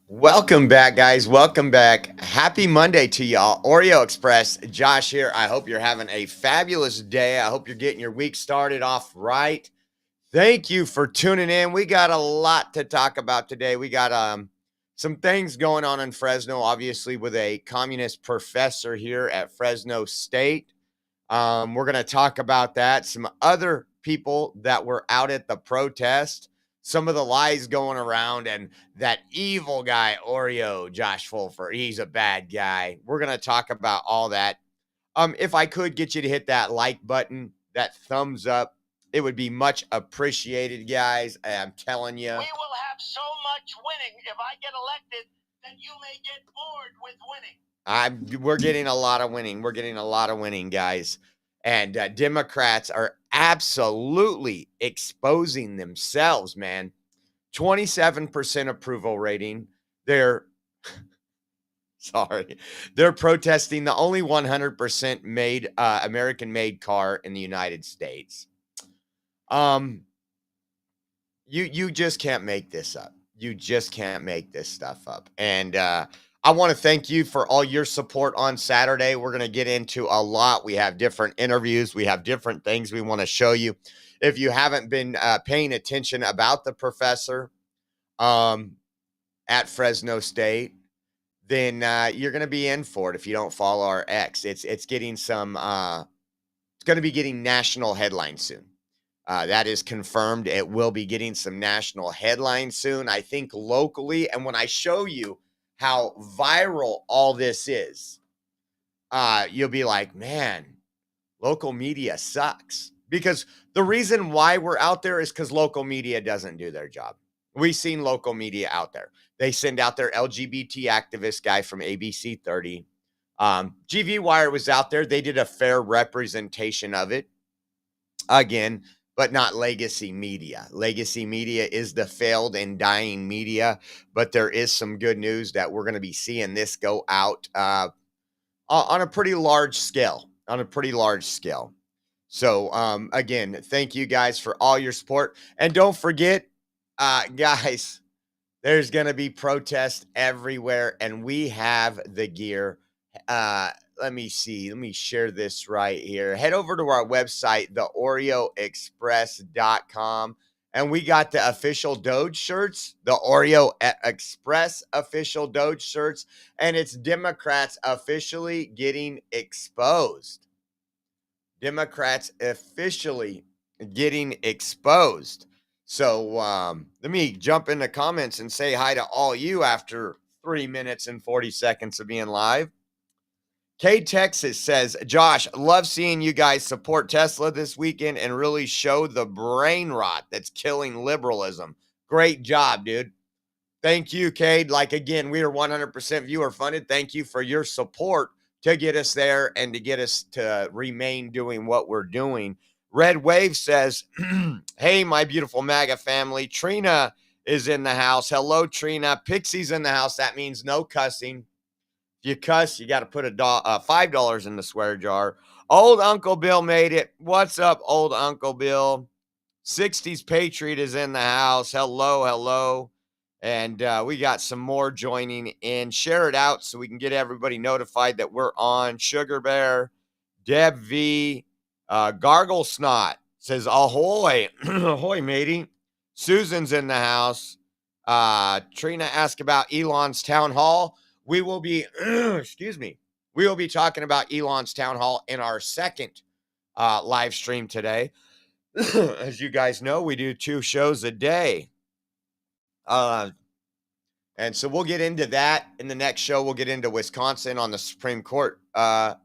Welcome back, guys. Welcome back. Happy Monday to y'all. Oreo Express, Josh here. I hope you're having a fabulous day. I hope you're getting your week started off right. Thank you for tuning in. We got a lot to talk about today. We got some things going on in Fresno, obviously, with a communist professor here at Fresno State. We're going to talk about that. Some other people that were out at the protest, some of the lies going around, and that evil guy, Oreo, Josh Fulfer. He's a bad guy. We're going to talk about all that. If I could get you to hit that like button, that thumbs up, it would be much appreciated, guys. I'm telling you. We will have so much winning if I get elected that you may get bored with winning. We're getting a lot of winning. We're getting a lot of winning, guys. And Democrats are absolutely exposing themselves, man. 27% approval rating. They're sorry. They're protesting the only 100% made American-made car in the United States. You just can't make this up. You just can't make this stuff up. And I want to thank you for all your support on Saturday. We're going to get into a lot. We have different interviews. We have different things we want to show you. If you haven't been paying attention about the professor at Fresno State, then you're going to be in for it if you don't follow our X. It's getting some. It's going to be getting national headlines soon. That is confirmed. It will be getting some national headlines soon. I think locally, and when I show you how viral all this is, you'll be like, man, local media sucks. Because the reason why we're out there is because local media doesn't do their job. We've seen local media out there. They send out their LGBT activist guy from ABC 30. GV Wire was out there. They did a fair representation of it. Again, but not legacy media. Legacy media is the failed and dying media, but there is some good news that we're going to be seeing this go out on a pretty large scale. So, again, thank you guys for all your support. And don't forget, guys, there's going to be protests everywhere, and we have the gear. Let me see. Let me share this right here. Head over to our website, theoreoexpress.com. And we got the official Doge shirts, the Oreo Express official Doge shirts. And it's Democrats officially getting exposed. Democrats officially getting exposed. So let me jump in the comments and say hi to all you after 3 minutes and 40 seconds of being live. K Texas says, Josh, love seeing you guys support Tesla this weekend and really show the brain rot that's killing liberalism. Great job, dude. Thank you, Cade. Like, again, we are 100% viewer funded. Thank you for your support to get us there and to get us to remain doing what we're doing. Red Wave says, hey, my beautiful MAGA family. Trina is in the house. Hello, Trina. Pixie's in the house. That means no cussing. If you cuss, you got to put $5 in the swear jar. Old Uncle Bill made it. What's up, old Uncle Bill? 60s Patriot is in the house. Hello, hello. And we got some more joining in. Share it out so we can get everybody notified that we're on. Sugar Bear, Deb V, Gargle Snot says, ahoy. Ahoy, matey. Susan's in the house. Trina asked about Elon's town hall. We will be, excuse me, we will be talking about Elon's town hall in our second live stream today. As you guys know, we do 2 shows a day. And so we'll get into that in the next show. We'll get into Wisconsin on the Supreme Court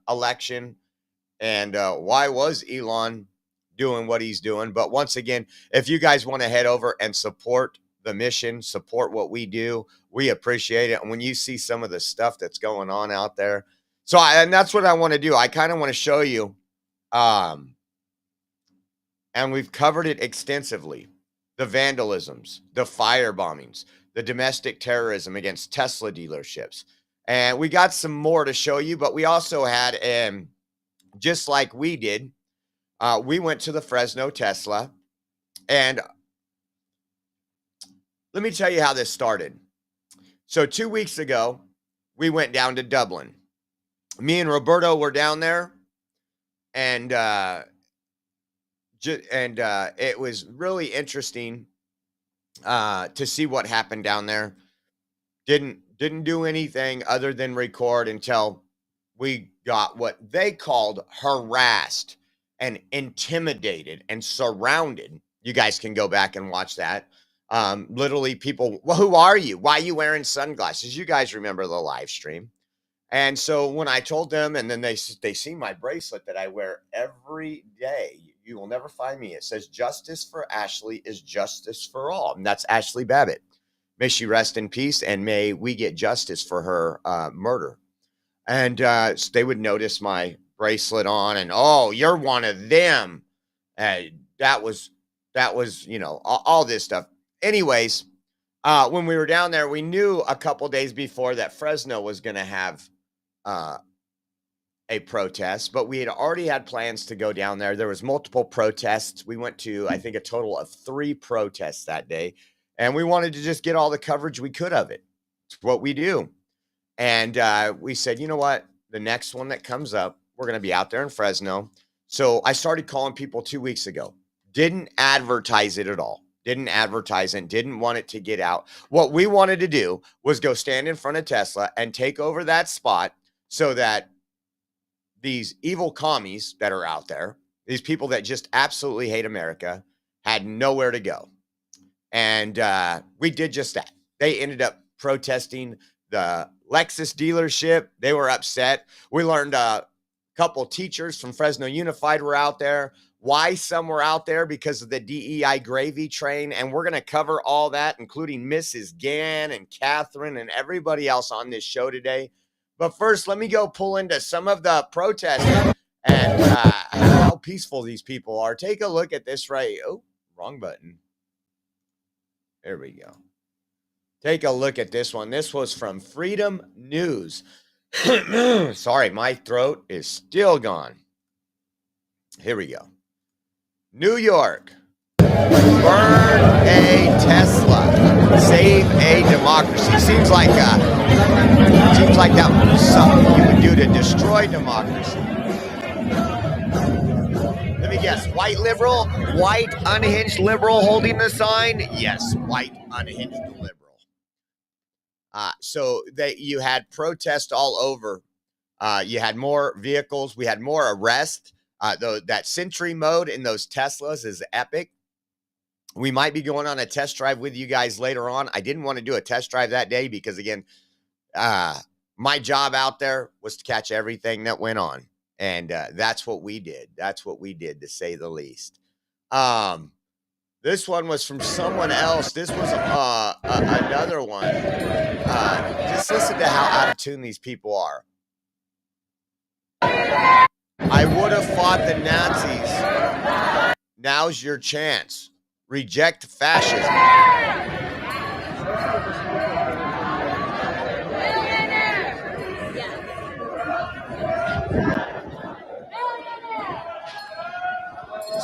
election and why was Elon doing what he's doing. But once again, if you guys want to head over and support the mission, support what we do, we appreciate it. And when you see some of the stuff that's going on out there, and that's what I want to do. I kind of want to show you, and we've covered it extensively, the vandalisms, the fire bombings, the domestic terrorism against Tesla dealerships. And we got some more to show you, but we also had, just like we did, we went to the Fresno Tesla, and let me tell you how this started. So 2 weeks ago, we went down to Dublin. Me and Roberto were down there, and it was really interesting to see what happened down there. Didn't do anything other than record until we got what they called harassed and intimidated and surrounded. You guys can go back and watch that. Literally, people, well, who are you? Why are you wearing sunglasses? You guys remember the live stream. And so when I told them, and then they see my bracelet that I wear every day. You will never find me. It says justice for Ashley is justice for all. And that's Ashley Babbitt. May she rest in peace, and may we get justice for her murder. And they would notice my bracelet on, and oh, you're one of them. That was, all this stuff. Anyways, when we were down there, we knew a couple days before that Fresno was going to have a protest, but we had already had plans to go down there. There was multiple protests. We went to, I think, a total of 3 protests that day, and we wanted to just get all the coverage we could of it. It's what we do. And we said, you know what? The next one that comes up, we're going to be out there in Fresno. So I started calling people 2 weeks ago. Didn't advertise it at all. Didn't advertise it. Didn't want it to get out. What we wanted to do was go stand in front of Tesla and take over that spot so that these evil commies that are out there, these people that just absolutely hate America, had nowhere to go. And we did just that. They ended up protesting the Lexus dealership. They were upset. We learned a couple teachers from Fresno Unified were out there. Why some were out there? Because of the DEI gravy train. And we're going to cover all that, including Mrs. Gann and Catherine and everybody else on this show today. But first, let me go pull into some of the protests and how peaceful these people are. Take a look at this right. Oh, wrong button. There we go. Take a look at this one. This was from Freedom News. Sorry, my throat is still gone. Here we go. New York. Burn a Tesla. Save a democracy. Seems like that would be something you would do to destroy democracy. Let me guess. White liberal? White unhinged liberal holding the sign? Yes, white unhinged liberal. So you had protests all over. You had more vehicles. We had more arrests. That Sentry mode in those Teslas is epic. We might be going on a test drive with you guys later on. I didn't want to do a test drive that day because, again, my job out there was to catch everything that went on. And that's what we did. That's what we did, to say the least. This one was from someone else. This was another one. Just listen to how out of tune these people are. I would have fought the Nazis. Now's your chance. Reject fascism.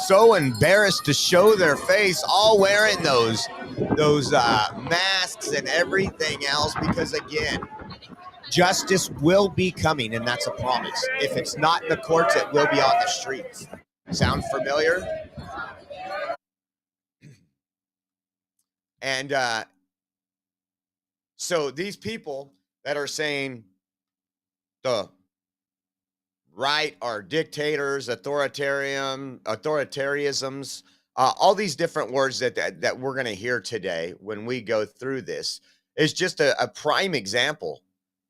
So embarrassed to show their face, all wearing those masks and everything else, because, again, justice will be coming, and that's a promise. If it's not in the courts, it will be on the streets. Sound familiar? And so these people that are saying the right are dictators, authoritarianisms, all these different words that we're going to hear today when we go through this, is just a prime example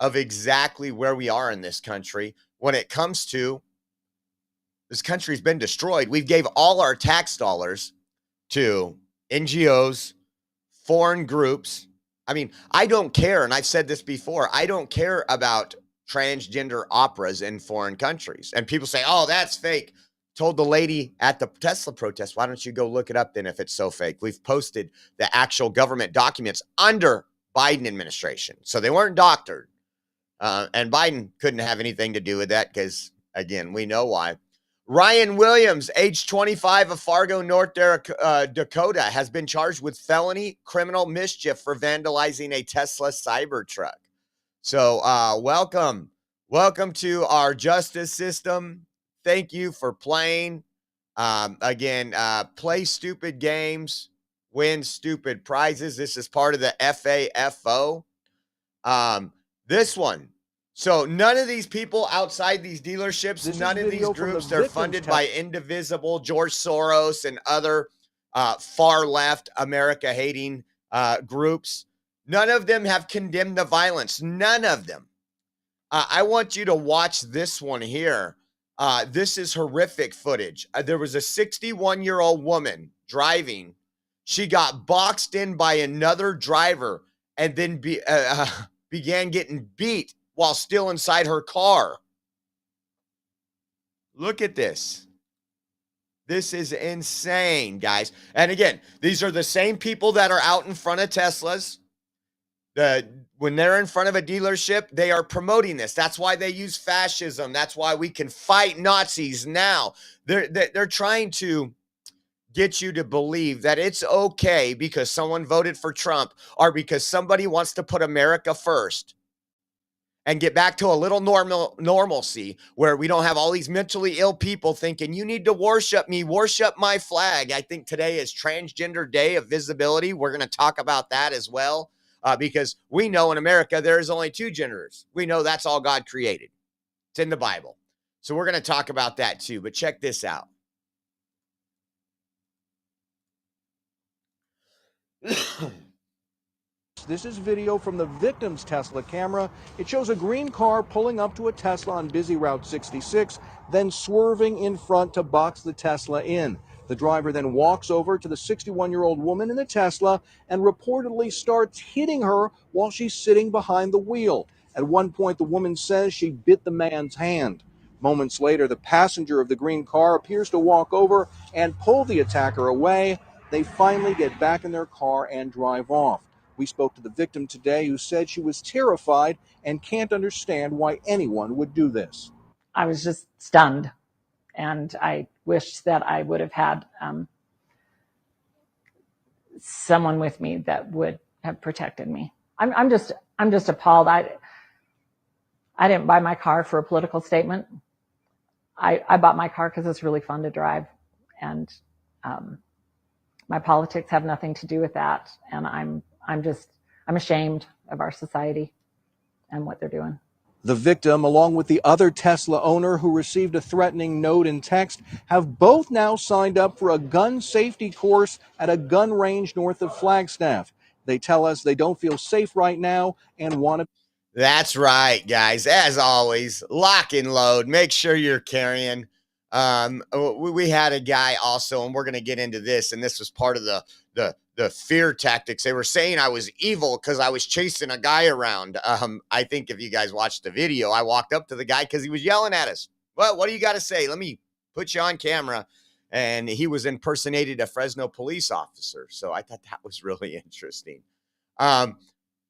of exactly where we are in this country when it comes to this country's been destroyed. We gave all our tax dollars to NGOs, foreign groups. I mean, I don't care, and I've said this before, I don't care about transgender operas in foreign countries. And people say, oh, that's fake. Told the lady at the Tesla protest, why don't you go look it up then if it's so fake? We've posted the actual government documents under Biden administration. So they weren't doctored. And Biden couldn't have anything to do with that because, again, we know why. Ryan Williams, age 25 of Fargo, North Dakota, has been charged with felony criminal mischief for vandalizing a Tesla Cybertruck. So welcome to our justice system. Thank you for playing. Again, play stupid games, win stupid prizes. This is part of the FAFO. This one. So none of these people outside these dealerships, none of these groups, they're funded by Indivisible, George Soros, and other far left America hating groups. None of them have condemned the violence. None of them. I want you to watch this one here. This is horrific footage. There was a 61-year-old woman driving. She got boxed in by another driver and then began getting beat while still inside her car. Look at this. This is insane, guys. And again, these are the same people that are out in front of Teslas. When they're in front of a dealership, they are promoting this. That's why they use fascism. That's why we can fight Nazis now. They're trying to get you to believe that it's okay because someone voted for Trump or because somebody wants to put America first and get back to a little normalcy where we don't have all these mentally ill people thinking, you need to worship me, worship my flag. I think today is Transgender Day of Visibility. We're going to talk about that as well. Because we know in America, there is only two genders. We know that's all God created. It's in the Bible. So we're going to talk about that too. But check this out. This is video from the victim's Tesla camera. It shows a green car pulling up to a Tesla on busy Route 66, then swerving in front to box the Tesla in. The driver then walks over to the 61-year-old woman in the Tesla and reportedly starts hitting her while she's sitting behind the wheel. At one point, the woman says she bit the man's hand. Moments later, the passenger of the green car appears to walk over and pull the attacker away. They finally get back in their car and drive off. We spoke to the victim today, who said she was terrified and can't understand why anyone would do this. I was just stunned, and I wished that I would have had someone with me that would have protected me. I'm just appalled. I didn't buy my car for a political statement. I bought my car because it's really fun to drive, and my politics have nothing to do with that. And I'm ashamed of our society and what they're doing. The victim, along with the other Tesla owner who received a threatening note and text, have both now signed up for a gun safety course at a gun range north of Flagstaff. They tell us they don't feel safe right now and want to. That's right, guys. As always, lock and load. Make sure you're carrying. We had a guy also, and we're going to get into this, and this was part of the fear tactics. They were saying I was evil because I was chasing a guy around. I think if you guys watched the video, I walked up to the guy because he was yelling at us. Well, what do you got to say? Let me put you on camera. And he was impersonated a Fresno police officer. So I thought that was really interesting. How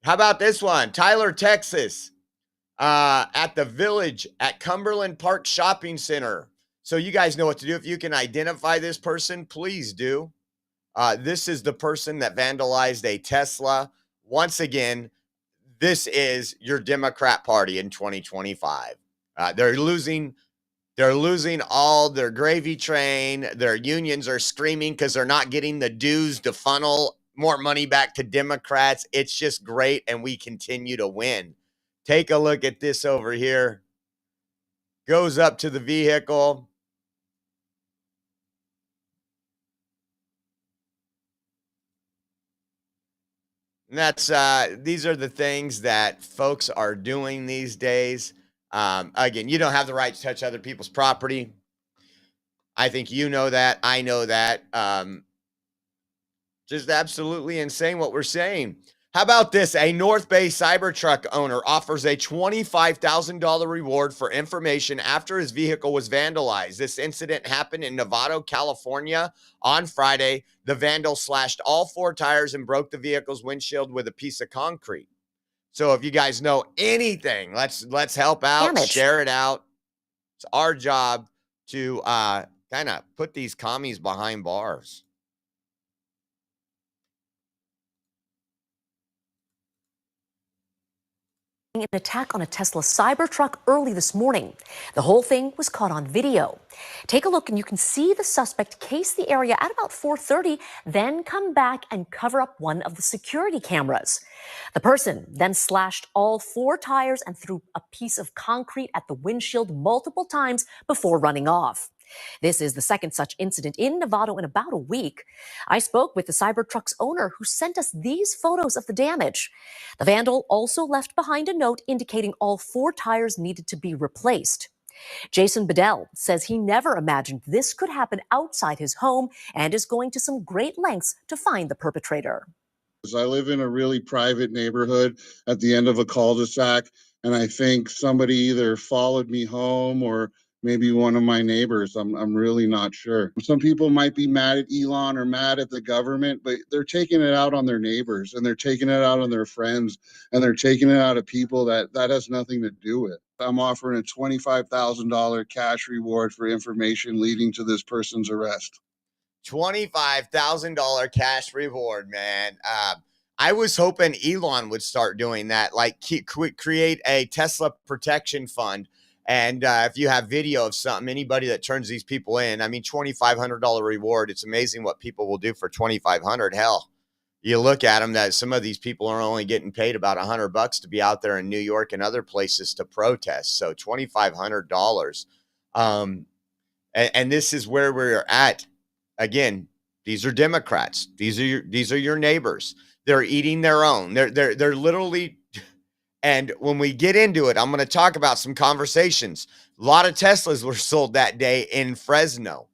about this one? Tyler, Texas, at the Village at Cumberland Park Shopping Center. So you guys know what to do. If you can identify this person, please do. This is the person that vandalized a Tesla. Once again, this is your Democrat Party in 2025. They're losing all their gravy train. Their unions are screaming because they're not getting the dues to funnel more money back to Democrats. It's just great, and we continue to win. Take a look at this over here. Goes up to the vehicle. And that's these are the things that folks are doing these days. Again, you don't have the right to touch other people's property. I think you know that. I know that. Just absolutely insane what we're saying. How about this? A North Bay Cybertruck owner offers a $25,000 reward for information after his vehicle was vandalized. This incident happened in Novato, California on Friday. The vandal slashed all four tires and broke the vehicle's windshield with a piece of concrete. So if you guys know anything, let's help out, share it out. It's our job. to kind of put these commies behind bars. An attack on a Tesla Cybertruck early this morning. The whole thing was caught on video. Take a look and you can see the suspect case the area at about 4:30, then come back and cover up one of the security cameras. The person then slashed all 4 tires and threw a piece of concrete at the windshield multiple times before running off. This is the second such incident in Nevada in about a week. I spoke with the Cybertruck's owner who sent us these photos of the damage. The vandal also left behind a note indicating all 4 tires needed to be replaced. Jason Bedell says he never imagined this could happen outside his home and is going to some great lengths to find the perpetrator. I live in a really private neighborhood at the end of a cul-de-sac, and I think somebody either followed me home or maybe one of my neighbors. I'm really not sure. Some people might be mad at Elon or mad at the government, but they're taking it out on their neighbors, and they're taking it out on their friends, and they're taking it out of people that has nothing to do with. I'm offering a $25,000 cash reward for information leading to this person's arrest. $25,000 cash reward, man. I was hoping Elon would start doing that, like create a Tesla protection fund. And if you have video of something, anybody that turns these people in, I mean, $2,500 reward. It's amazing what people will do for $2,500. Hell, you look at them, that some of these people are only getting paid about $100 to be out there in New York and other places to protest. So $2,500. And this is where we're at. Again, these are Democrats. These are your neighbors. They're eating their own. They're literally. And when we get into it, I'm going to talk about some conversations. A lot of Teslas were sold that day in Fresno.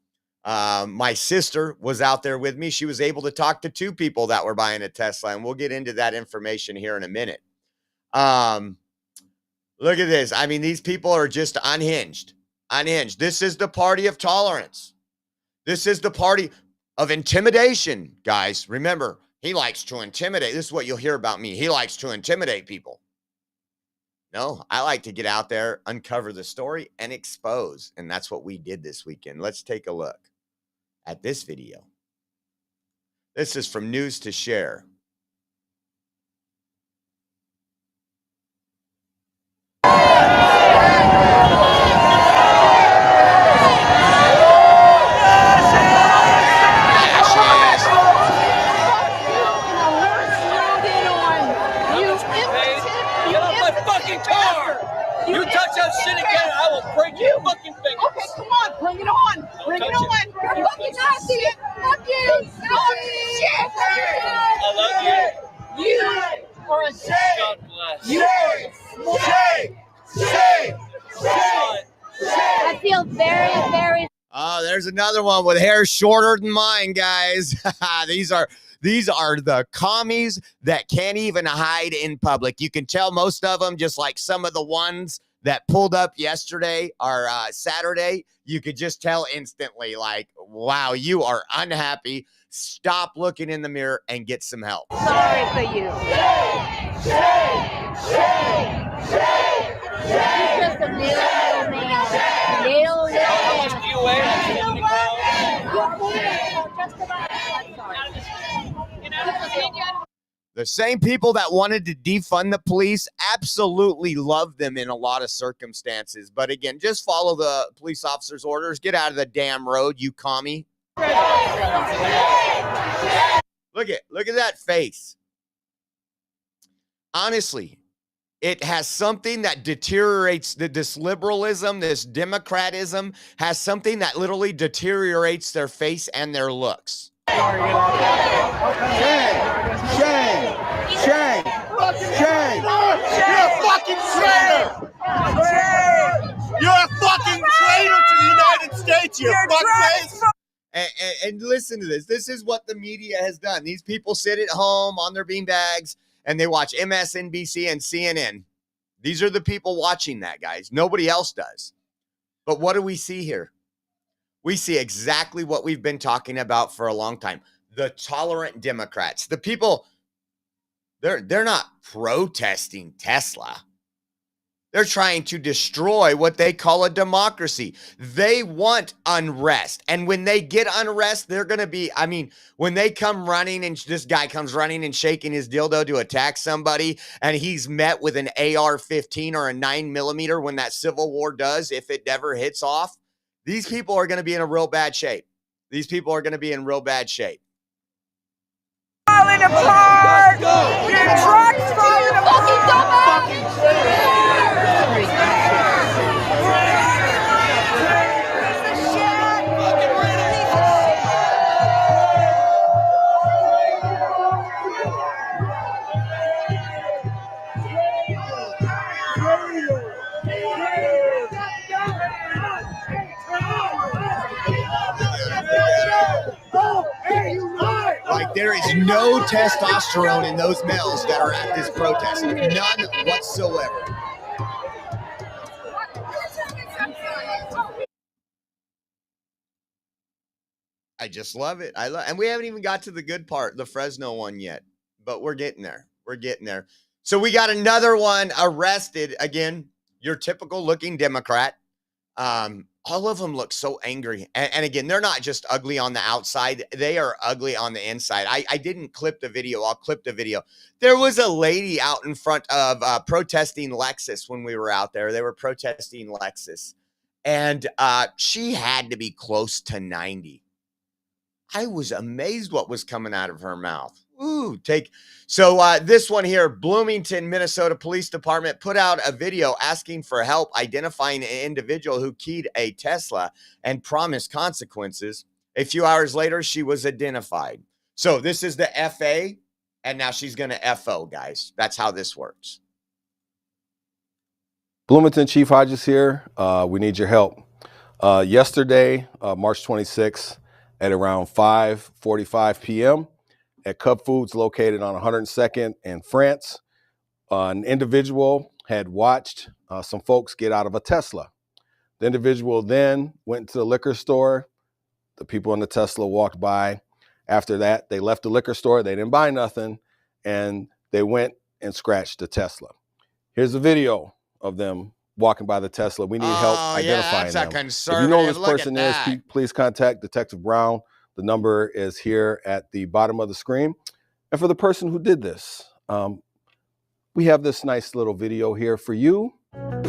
My sister was out there with me. She was able to talk to 2 people that were buying a Tesla, and we'll get into that information here in a minute. Look at this. I mean, these people are just unhinged. Unhinged. This is the party of tolerance. This is the party of intimidation, guys. Remember, he likes to intimidate. This is what you'll hear about me. He likes to intimidate people. No, I like to get out there, uncover the story, and expose. And that's what we did this weekend. Let's take a look at this video. This is from News to Share. You touch that shit again, I will break your fucking fingers. Okay, come on, bring it on. Bring it on. You're fucking nasty. Fuck you. Oh, shit. I love you. You are a shame. God bless. You are a shame. I feel very, very. Oh, there's another one with hair shorter than mine, guys. These are the commies that can't even hide in public. You can tell most of them, just like some of the ones that pulled up yesterday or Saturday, you could just tell instantly, like, wow, you are unhappy. Stop looking in the mirror and get some help. Sorry for you. He's just a little man. Little How man. much do you weigh? The same people that wanted to defund the police absolutely love them in a lot of circumstances. But again, just follow the police officer's orders. Get out of the damn road, you commie. Look at that face. Honestly, it has something that deteriorates this liberalism, this democratism, has something that literally deteriorates their face and their looks. Shame! You're a fucking traitor! You're a fucking traitor to the United States, you fuckface! And listen to this. This is what the media has done. These people sit at home on their beanbags and they watch MSNBC and CNN. These are the people watching that, guys. Nobody else does. But what do we see here? We see exactly what we've been talking about for a long time. The tolerant Democrats. The people, they're not protesting Tesla. They're trying to destroy what they call a democracy. They want unrest. And when they get unrest, they're going to be, I mean, when they come running and this guy comes running and shaking his dildo to attack somebody, and he's met with an AR-15 or a 9mm when that Civil War does, if it never hits off, these people are going to be in a real bad shape. These people are going to be in real bad shape. Falling apart! Your truck's falling apart! Like, there is no testosterone in those males that are at this protest. None whatsoever. I just love it. And we haven't even got to the good part, the Fresno one yet, but we're getting there. We're getting there. So we got another one arrested. Again, your typical looking Democrat. All of them look so angry. And again, they're not just ugly on the outside. They are ugly on the inside. I didn't clip the video. I'll clip the video. There was a lady out in front of protesting Lexus when we were out there. They were protesting Lexus. And she had to be close to 90. I was amazed what was coming out of her mouth. Ooh, So this one here, Bloomington, Minnesota Police Department put out a video asking for help identifying an individual who keyed a Tesla and promised consequences. A few hours later, she was identified. So this is the FA, and now she's going to FO, guys. That's how this works. Bloomington, Chief Hodges here. We need your help. Yesterday, March 26th, at around 5:45 p.m., at Cub Foods located on 102nd and France, an individual had watched some folks get out of a Tesla. The individual then went to the liquor store. The people in the Tesla walked by. After that, they left the liquor store. They didn't buy nothing, and they went and scratched the Tesla. Here's a video of them walking by the Tesla. We need help identifying them. If you know who this person is, please contact Detective Brown. The number is here at the bottom of the screen. And for the person who did this, we have this nice little video here for you.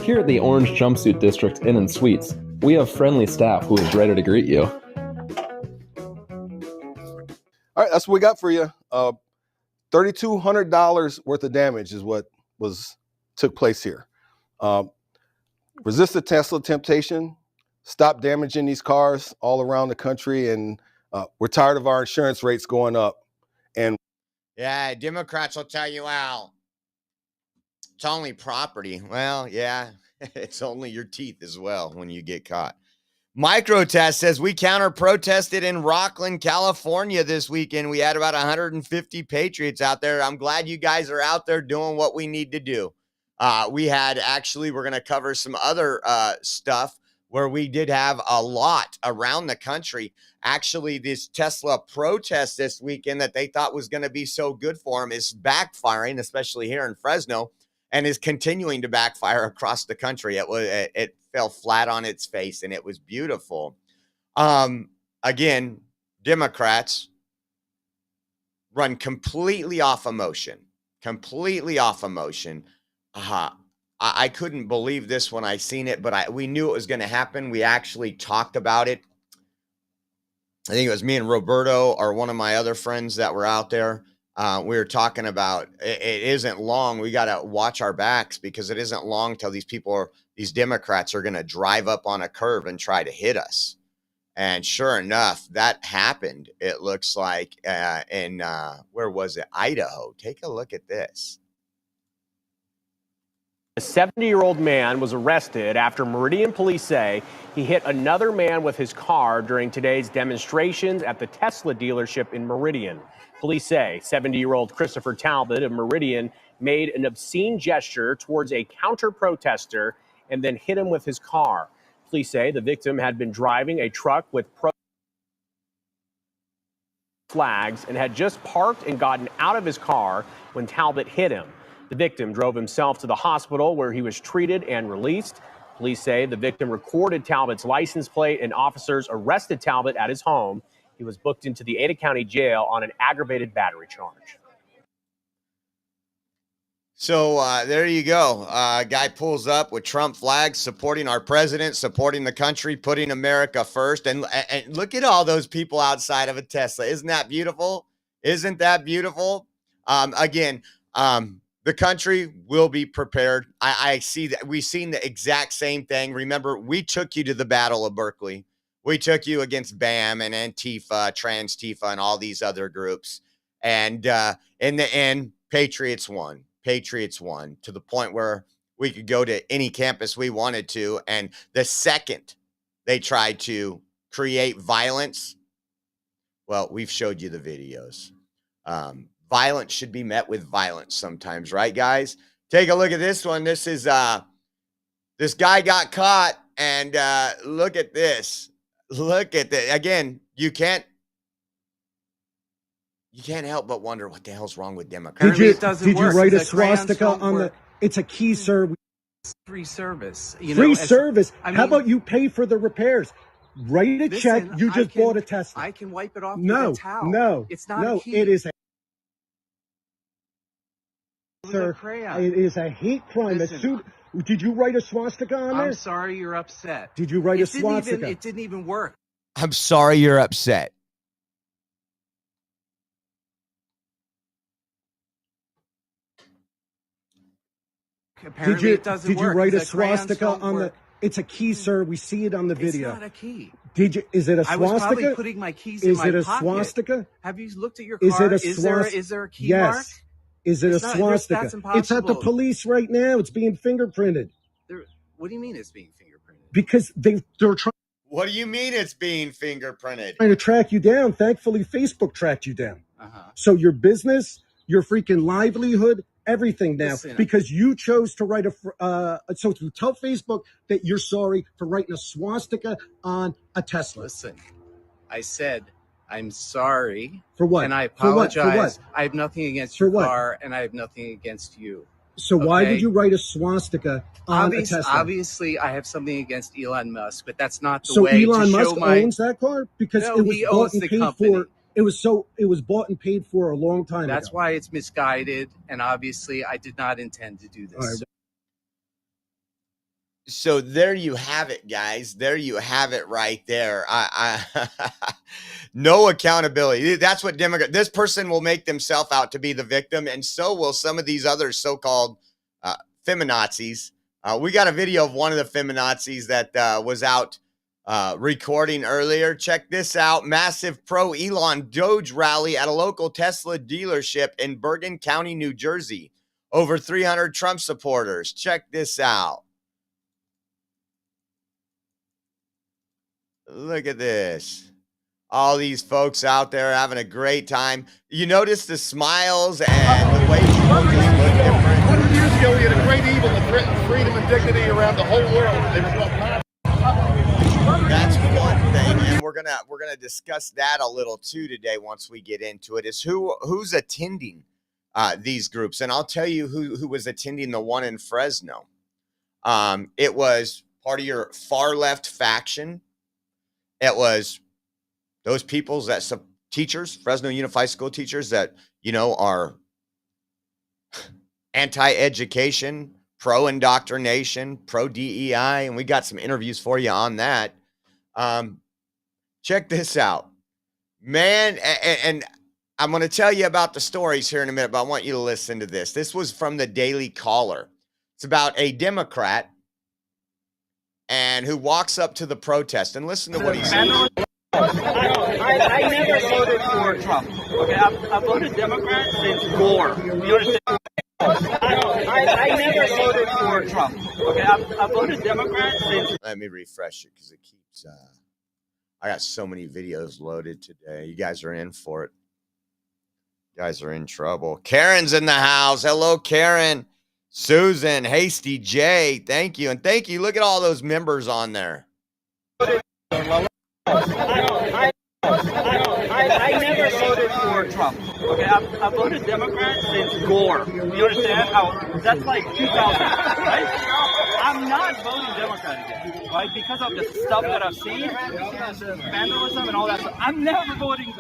Here at the Orange Jumpsuit District Inn & Suites, we have friendly staff who is ready to greet you. All right, that's what we got for you. $3,200 worth of damage is what took place here. Resist the Tesla temptation. Stop damaging these cars all around the country, and we're tired of our insurance rates going up. And yeah, Democrats will tell you, well, it's only property. Well, yeah, it's only your teeth as well when you get caught. Microtest says we counter-protested in Rockland, California this weekend. We had about 150 patriots out there. I'm glad you guys are out there doing what we need to do. We're going to cover some other stuff where we did have a lot around the country. Actually, this Tesla protest this weekend that they thought was going to be so good for them is backfiring, especially here in Fresno, and is continuing to backfire across the country. It fell flat on its face, and it was beautiful. Again, Democrats run completely off emotion. I couldn't believe this when I seen it, but we knew it was going to happen. We actually talked about it. I think it was me and Roberto or one of my other friends that were out there. We were talking about it isn't long. We got to watch our backs because it isn't long till these Democrats are going to drive up on a curve and try to hit us. And sure enough, that happened. It looks like in where was it? Idaho. Take a look at this. A 70-year-old man was arrested after Meridian police say he hit another man with his car during today's demonstrations at the Tesla dealership in Meridian. Police say 70-year-old Christopher Talbot of Meridian made an obscene gesture towards a counter-protester and then hit him with his car. Police say the victim had been driving a truck with flags and had just parked and gotten out of his car when Talbot hit him. The victim drove himself to the hospital where he was treated and released. Police say the victim recorded Talbot's license plate and officers arrested Talbot at his home. He was booked into the Ada County Jail on an aggravated battery charge. So there you go. Guy pulls up with Trump flags, supporting our president, supporting the country, putting America first. And look at all those people outside of a Tesla. Isn't that beautiful? Isn't that beautiful? Again, the country will be prepared. I see that we've seen the exact same thing. Remember, we took you to the Battle of Berkeley. We took you against BAM and Antifa, Trans-Tifa, and all these other groups. And in the end, Patriots won. Patriots won to the point where we could go to any campus we wanted to. And the second they tried to create violence, well, we've showed you the videos. Violence should be met with violence sometimes, right, guys? Take a look at this one. This is this guy got caught, and look at this. Look at this. Again, you can't help but wonder what the hell's wrong with Democrats. Did you write a swastika on the? It's a key, sir. Free service. Free service. How about you pay for the repairs? Write a check. You just bought a Tesla. I can wipe it off with No, a towel. no, It's not no. a key. It is. Sir, it is a hate crime. Did you write a swastika on there? I'm sorry you're upset. Did you write a swastika? It didn't even work. I'm sorry you're upset. Apparently it doesn't Did you work. write a The crayons swastika don't on work. the? It's a key, sir. We see it on the video. It's not a key. Did you? Is it a I swastika? was probably putting my keys in my pocket. Is it a swastika? Have you looked at your Is car? it a swastika? Is there a key yes. mark? Is it It's a not- swastika? that's It's at the impossible. police right now. It's being fingerprinted What do you mean it's being fingerprinted? because they're trying What do you mean it's being fingerprinted? to track you down. Thankfully, Facebook tracked you down. So your business, your freaking livelihood, everything now, Listen, because you chose to write so to tell Facebook that you're sorry for writing a swastika on a Tesla. Listen, I said I'm sorry. For what? And I For what? apologize. For what? I have nothing against For your what? car, and I have nothing against you. So why Okay? did you write a swastika on a Tesla? Obviously, I have something against Elon Musk, but that's not the So way Elon to show Musk my. owns that car because No, it was he bought owns and the paid company. for. It was bought and paid for a long time That's ago. why it's misguided, and obviously, I did not intend to do this. All right. So there you have it, guys. There you have it right there. No accountability. That's what this person will make themselves out to be the victim, and so will some of these other so-called feminazis. We got a video of one of the feminazis that was out recording earlier. Check this out. Massive pro-Elon Doge rally at a local Tesla dealership in Bergen County, New Jersey. Over 300 Trump supporters. Check this out. Look at this. All these folks out there having a great time. You notice the smiles and the way people just look different. 100 years ago, we had a great evil that threatened freedom and dignity around the whole world. There was no That's one thing, and we're gonna discuss that a little too today. Once we get into it, is who's attending these groups, and I'll tell you who was attending the one in Fresno. It was part of your far left faction. It was those peoples that some teachers, Fresno Unified School teachers that, are anti-education, pro-indoctrination, pro-DEI, and we got some interviews for you on that. Check this out. Man, and I'm going to tell you about the stories here in a minute, but I want you to listen to this. This was from the Daily Caller. It's about a Democrat and who walks up to the protest, and listen to what he says. I never voted for Trump. Okay, I voted Democrat since Gore. You understand? I never voted for Trump. Okay, I voted Democrat since. Let me refresh it because it keeps. I got so many videos loaded today. You guys are in for it. You guys are in trouble. Karen's in the house. Hello, Karen. Susan, Hasty J, thank you. And thank you. Look at all those members on there. I never voted for Trump. Okay, I've voted Democrat since Gore. You understand how that's like 2000, right? I'm not voting Democrat again, right? Because of the stuff that I've seen, the vandalism and all that stuff. I'm never voting.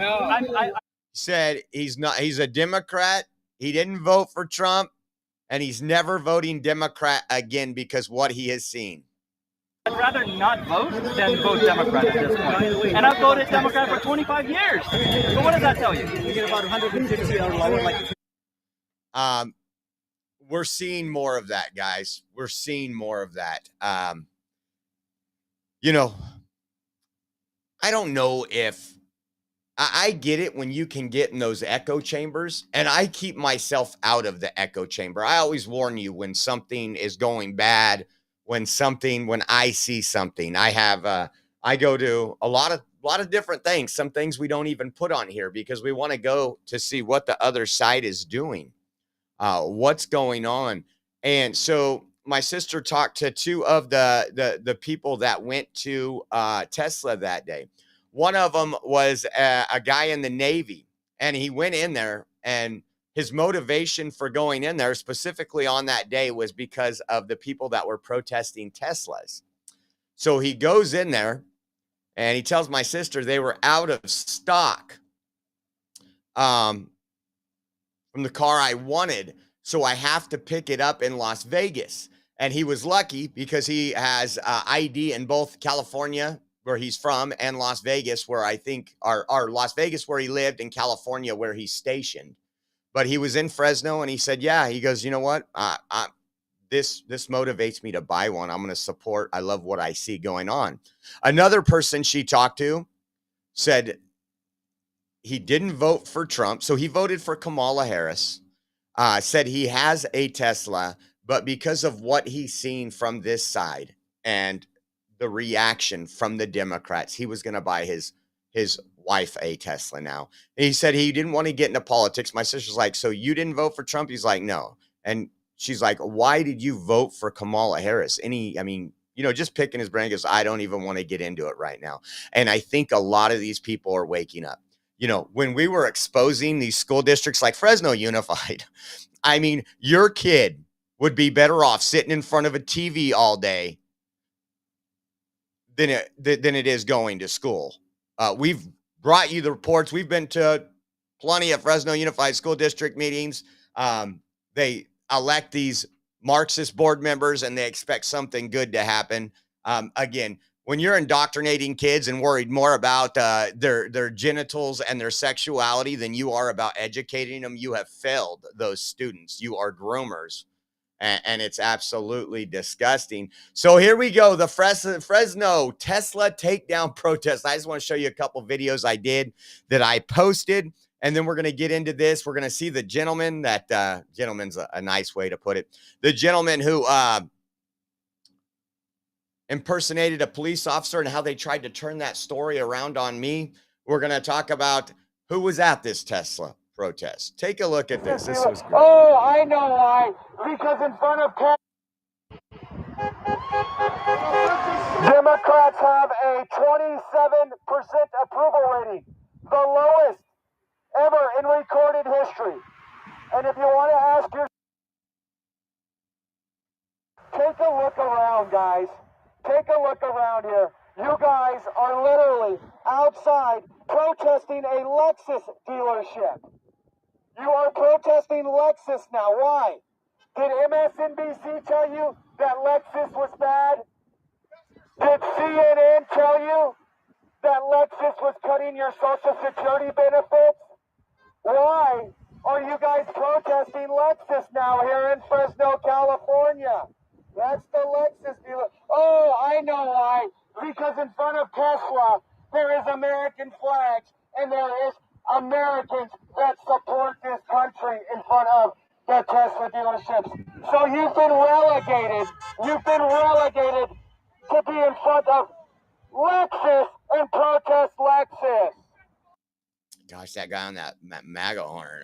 Said he's a Democrat. He didn't vote for Trump, and he's never voting Democrat again because what he has seen. I'd rather not vote than vote Democrat at this point. And I've voted Democrat for 25 years. So what does that tell you? We get about 150 or lower. We're seeing more of that, guys. We're seeing more of that. You know, I don't know if I get it when you can get in those echo chambers, and I keep myself out of the echo chamber. I always warn you when something is going bad, when I see something. I go to a lot of different things, some things we don't even put on here because we want to go to see what the other side is doing, what's going on. And so my sister talked to two of the people that went to Tesla that day. One of them was a guy in the Navy, and he went in there, and his motivation for going in there specifically on that day was because of the people that were protesting Teslas. So he goes in there, and he tells my sister they were out of stock from the car I wanted, so I have to pick it up in Las Vegas. And he was lucky because he has ID in both California, where he's from, and Las Vegas, where I think are Las Vegas, where he lived, and California, where he's stationed. But he was in Fresno, and he said, yeah, he goes, you know what? This motivates me to buy one. I'm going to support. I love what I see going on. Another person she talked to said he didn't vote for Trump. So he voted for Kamala Harris, said he has a Tesla, but because of what he's seen from this side and the reaction from the Democrats, he was going to buy his wife a Tesla now. And he said he didn't want to get into politics. My sister's like, so you didn't vote for Trump? He's like, no. And she's like, why did you vote for Kamala Harris? Just picking his brain, goes, I don't even want to get into it right now. And I think a lot of these people are waking up. When we were exposing these school districts like Fresno Unified, your kid would be better off sitting in front of a TV all day than it is going to school. We've brought you the reports. We've been to plenty of Fresno Unified School District meetings. They elect these Marxist board members, and they expect something good to happen. Again, when you're indoctrinating kids and worried more about their genitals and their sexuality than you are about educating them, you have failed those students. You are groomers. And it's absolutely disgusting. So here we go. The Fresno Tesla takedown protest. I just want to show you a couple videos I did that I posted. And then we're going to get into this. We're going to see the gentleman gentleman's a nice way to put it. The gentleman who impersonated a police officer and how they tried to turn that story around on me. We're going to talk about who was at this Tesla protest. Take a look at this. This was great. Oh, I know why. Because in front of Democrats have a 27% approval rating, the lowest ever in recorded history. And if you want to ask your, take a look around, guys. Take a look around here. You guys are literally outside protesting a Lexus dealership. You are protesting Lexus now. Why? Did MSNBC tell you that Lexus was bad? Did CNN tell you that Lexus was cutting your Social Security benefits? Why are you guys protesting Lexus now here in Fresno, California? That's the Lexus dealer. Oh, I know why. Because in front of Tesla, there is American flags, and there is Americans that support this country in front of the Tesla dealerships. So you've been relegated. You've been relegated to be in front of Lexus and protest Lexus. Gosh, that guy on that MAGA horn,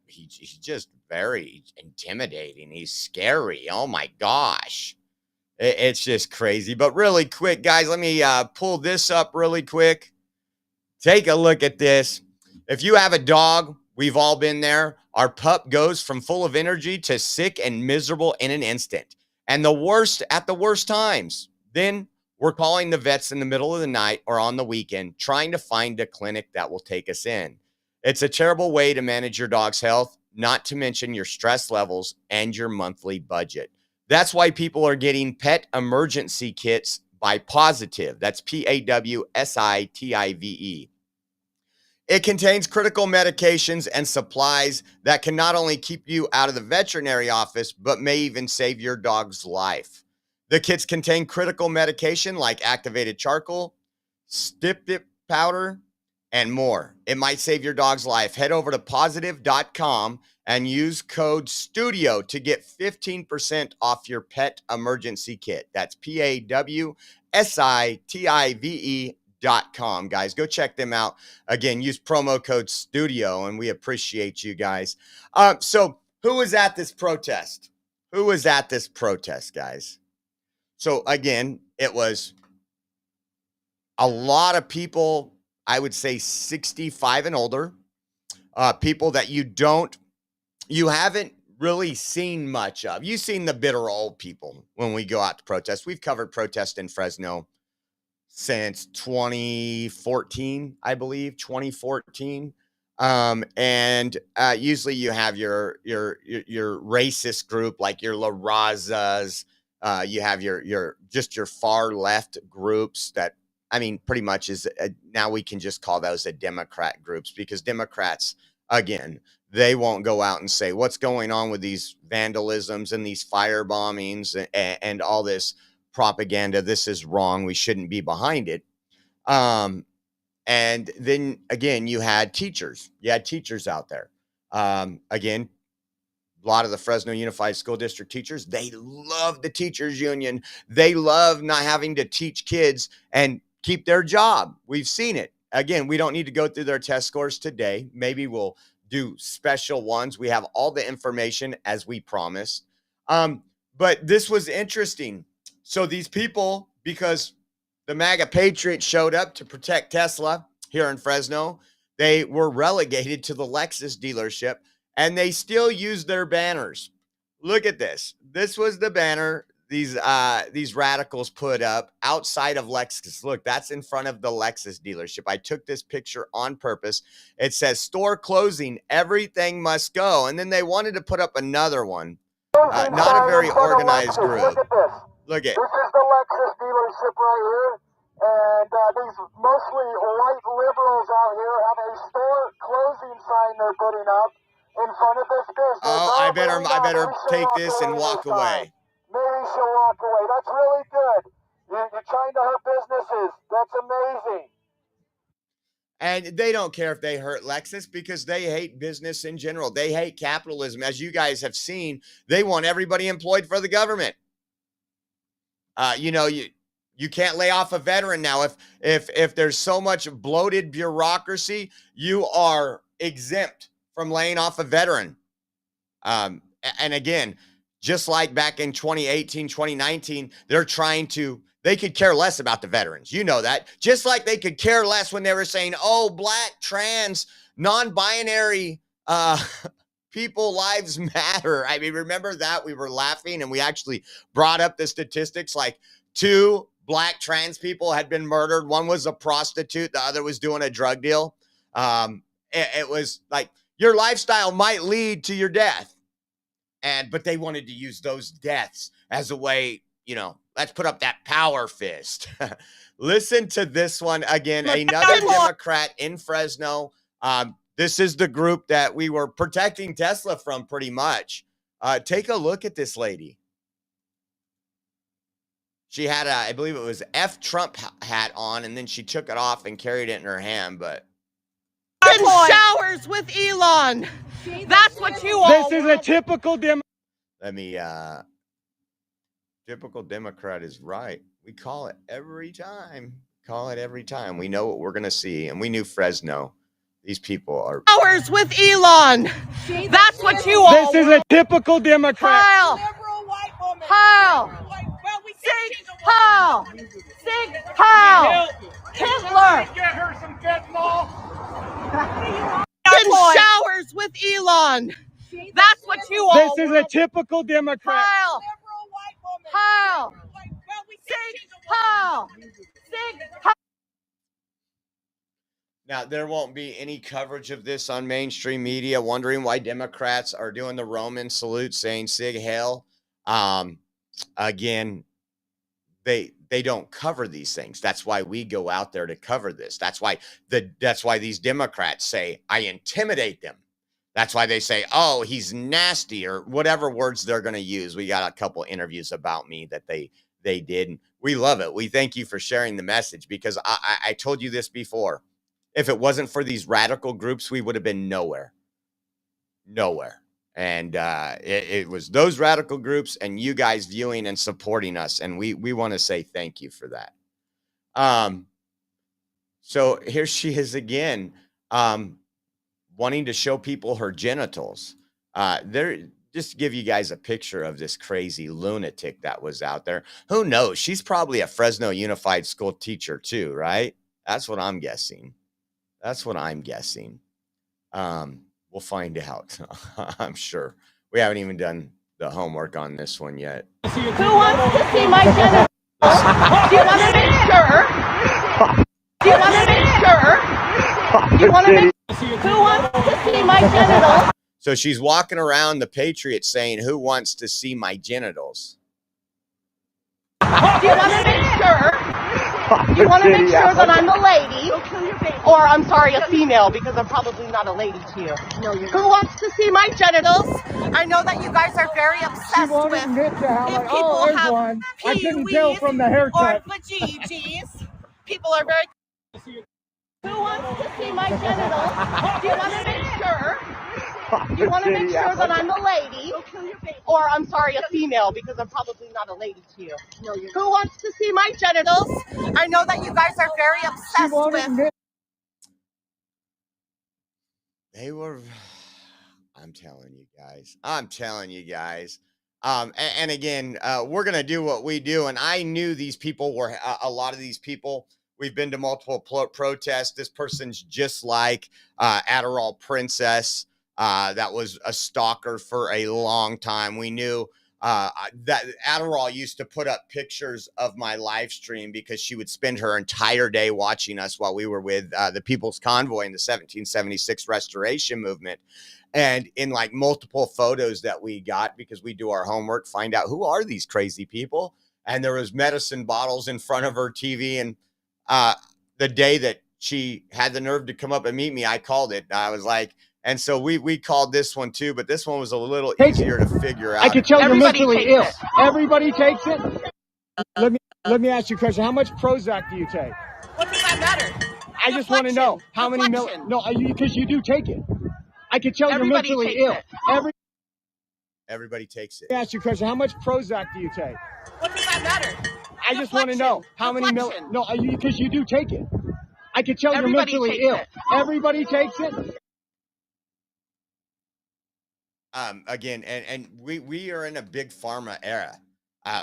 he's just very intimidating. He's scary. Oh my gosh. It's just crazy. But really quick, guys, let me pull this up really quick. Take a look at this. If you have a dog, We've all been there. Our pup goes from full of energy to sick and miserable in an instant. And the worst at the worst times. Then we're calling the vets in the middle of the night or on the weekend, trying to find a clinic that will take us in. It's a terrible way to manage your dog's health, not to mention your stress levels and your monthly budget. That's why people are getting pet emergency kits by Positive. That's Pawsitive. It contains critical medications and supplies that can not only keep you out of the veterinary office, but may even save your dog's life. The kits contain critical medication like activated charcoal, stip powder, and more. It might save your dog's life. Head over to positive.com and use code STUDIO to get 15% off your pet emergency kit. That's Pawsitive.com, guys. Go check them out. Again, use promo code STUDIO, and we appreciate you guys. So who was at this protest? Who was at this protest, guys? So again, it was a lot of people, I would say 65 and older, people that you haven't really seen much of. You've seen the bitter old people when we go out to protest. We've covered protest in Fresno since 2014, I believe, 2014. And usually you have your racist group, like your La Razas. You have your far left groups that, I mean, pretty much now we can just call those a Democrat groups, because Democrats, again, they won't go out and say what's going on with these vandalisms and these fire bombings and all this propaganda. This is wrong. We shouldn't be behind it. And then again, you had teachers. You had teachers out there. Again, a lot of the Fresno Unified School District teachers, they love the teachers union. They love not having to teach kids and keep their job. We've seen it. Again, we don't need to go through their test scores today. Maybe we'll do special ones. We have all the information as we promised. But this was interesting. So these people, because the MAGA Patriots showed up to protect Tesla here in Fresno, they were relegated to the Lexus dealership, and they still use their banners. Look at this. This was the banner these radicals put up outside of Lexus. Look, that's in front of the Lexus dealership. I took this picture on purpose. It says store closing, everything must go. And then they wanted to put up another one. Not a very organized group. Look at this. Look at This is the Lexus dealership right here. And these mostly white liberals out here have a store closing sign they're putting up in front of this business. Oh, I better take this and walk away. Maybe she'll walk away. That's really good. You're trying to hurt businesses. That's amazing. And they don't care if they hurt Lexus, because they hate business in general. They hate capitalism. As you guys have seen, they want everybody employed for the government. You can't lay off a veteran now. If there's so much bloated bureaucracy, you are exempt from laying off a veteran. And again, just like back in 2018, 2019, they could care less about the veterans. You know that. Just like they could care less when they were saying, oh, black, trans, non-binary people lives matter. I mean, remember that? We were laughing, and we actually brought up the statistics, like 2 black trans people had been murdered. One was a prostitute. The other was doing a drug deal. It was like, your lifestyle might lead to your death. But they wanted to use those deaths as a way, let's put up that power fist. Listen to this one again. Another Democrat in Fresno. This is the group that we were protecting Tesla from pretty much. Take a look at this lady. She had I believe it was F Trump hat on, and then she took it off and carried it in her hand, but. Showers with Elon. That's what you all. This is a typical Typical Democrat is right. We call it every time. We know what we're going to see. And we knew Fresno. These people are. Showers with Elon. That's what you all. This is a typical Democrat. Kyle. Kyle. Sig Kyle. Sig Kyle. Hitler. Get her some fentanyl. Showers with This is a typical Democrat. Kyle. Kyle. Kyle. Now, there won't be any coverage of this on mainstream media, wondering why Democrats are doing the Roman salute saying Sig Heil. Again, they don't cover these things. That's why we go out there to cover this. That's why these Democrats say, I intimidate them. That's why they say, oh, he's nasty, or whatever words they're going to use. We got a couple interviews about me that they did. And we love it. We thank you for sharing the message, because I told you this before. If it wasn't for these radical groups, we would have been nowhere. And it was those radical groups and you guys viewing and supporting us. And we want to say thank you for that. So here she is again, wanting to show people her genitals. Just to give you guys a picture of this crazy lunatic that was out there. Who knows? She's probably a Fresno Unified School teacher too, right? That's what I'm guessing. We'll find out. I'm sure. We haven't even done the homework on this one yet. Who wants to see my genitals? Do you want to make sure? Who wants to see my genitals? So she's walking around the Patriot saying, who wants to see my genitals? Do you want to make sure? You want to make sure that I'm a lady, or I'm sorry, a female, because I'm probably not a lady to you. No, you're not. Who wants to see my genitals? I know that you guys are very obsessed with if people have I couldn't tell from the haircut. or vajayjays. People are very. Who wants to see my genitals? Do you want to make sure? You want to make sure that I'm a lady, or I'm sorry, a female, because I'm probably not a lady to you. No, you're not. Who wants to see my genitals? I know that you guys are very obsessed with. They were, I'm telling you guys. And again, we're going to do what we do. And I knew these people were, a lot of these people, we've been to multiple protests. This person's just like Adderall Princess. That was a stalker for a long time. We knew that Adderall used to put up pictures of my live stream because she would spend her entire day watching us while we were with the People's Convoy in the 1776 Restoration Movement. And in like multiple photos that we got, because we do our homework, find out who are these crazy people. And there was medicine bottles in front of her TV. And the day that she had the nerve to come up and meet me, I called it. I was like, and so we called this one too, but this one was a little easier to figure out. I can tell you're mentally ill. Everybody takes it. Let me ask you a question. How much Prozac do you take? What does that matter? I just want to know how many because you do take it. I can tell you're mentally ill. Everybody takes it. Let me ask you a question. How much Prozac do you take? What does that matter? I just want to know how many because you do take it. I can tell you're mentally ill. Everybody takes it. Again, and we are in a big pharma era.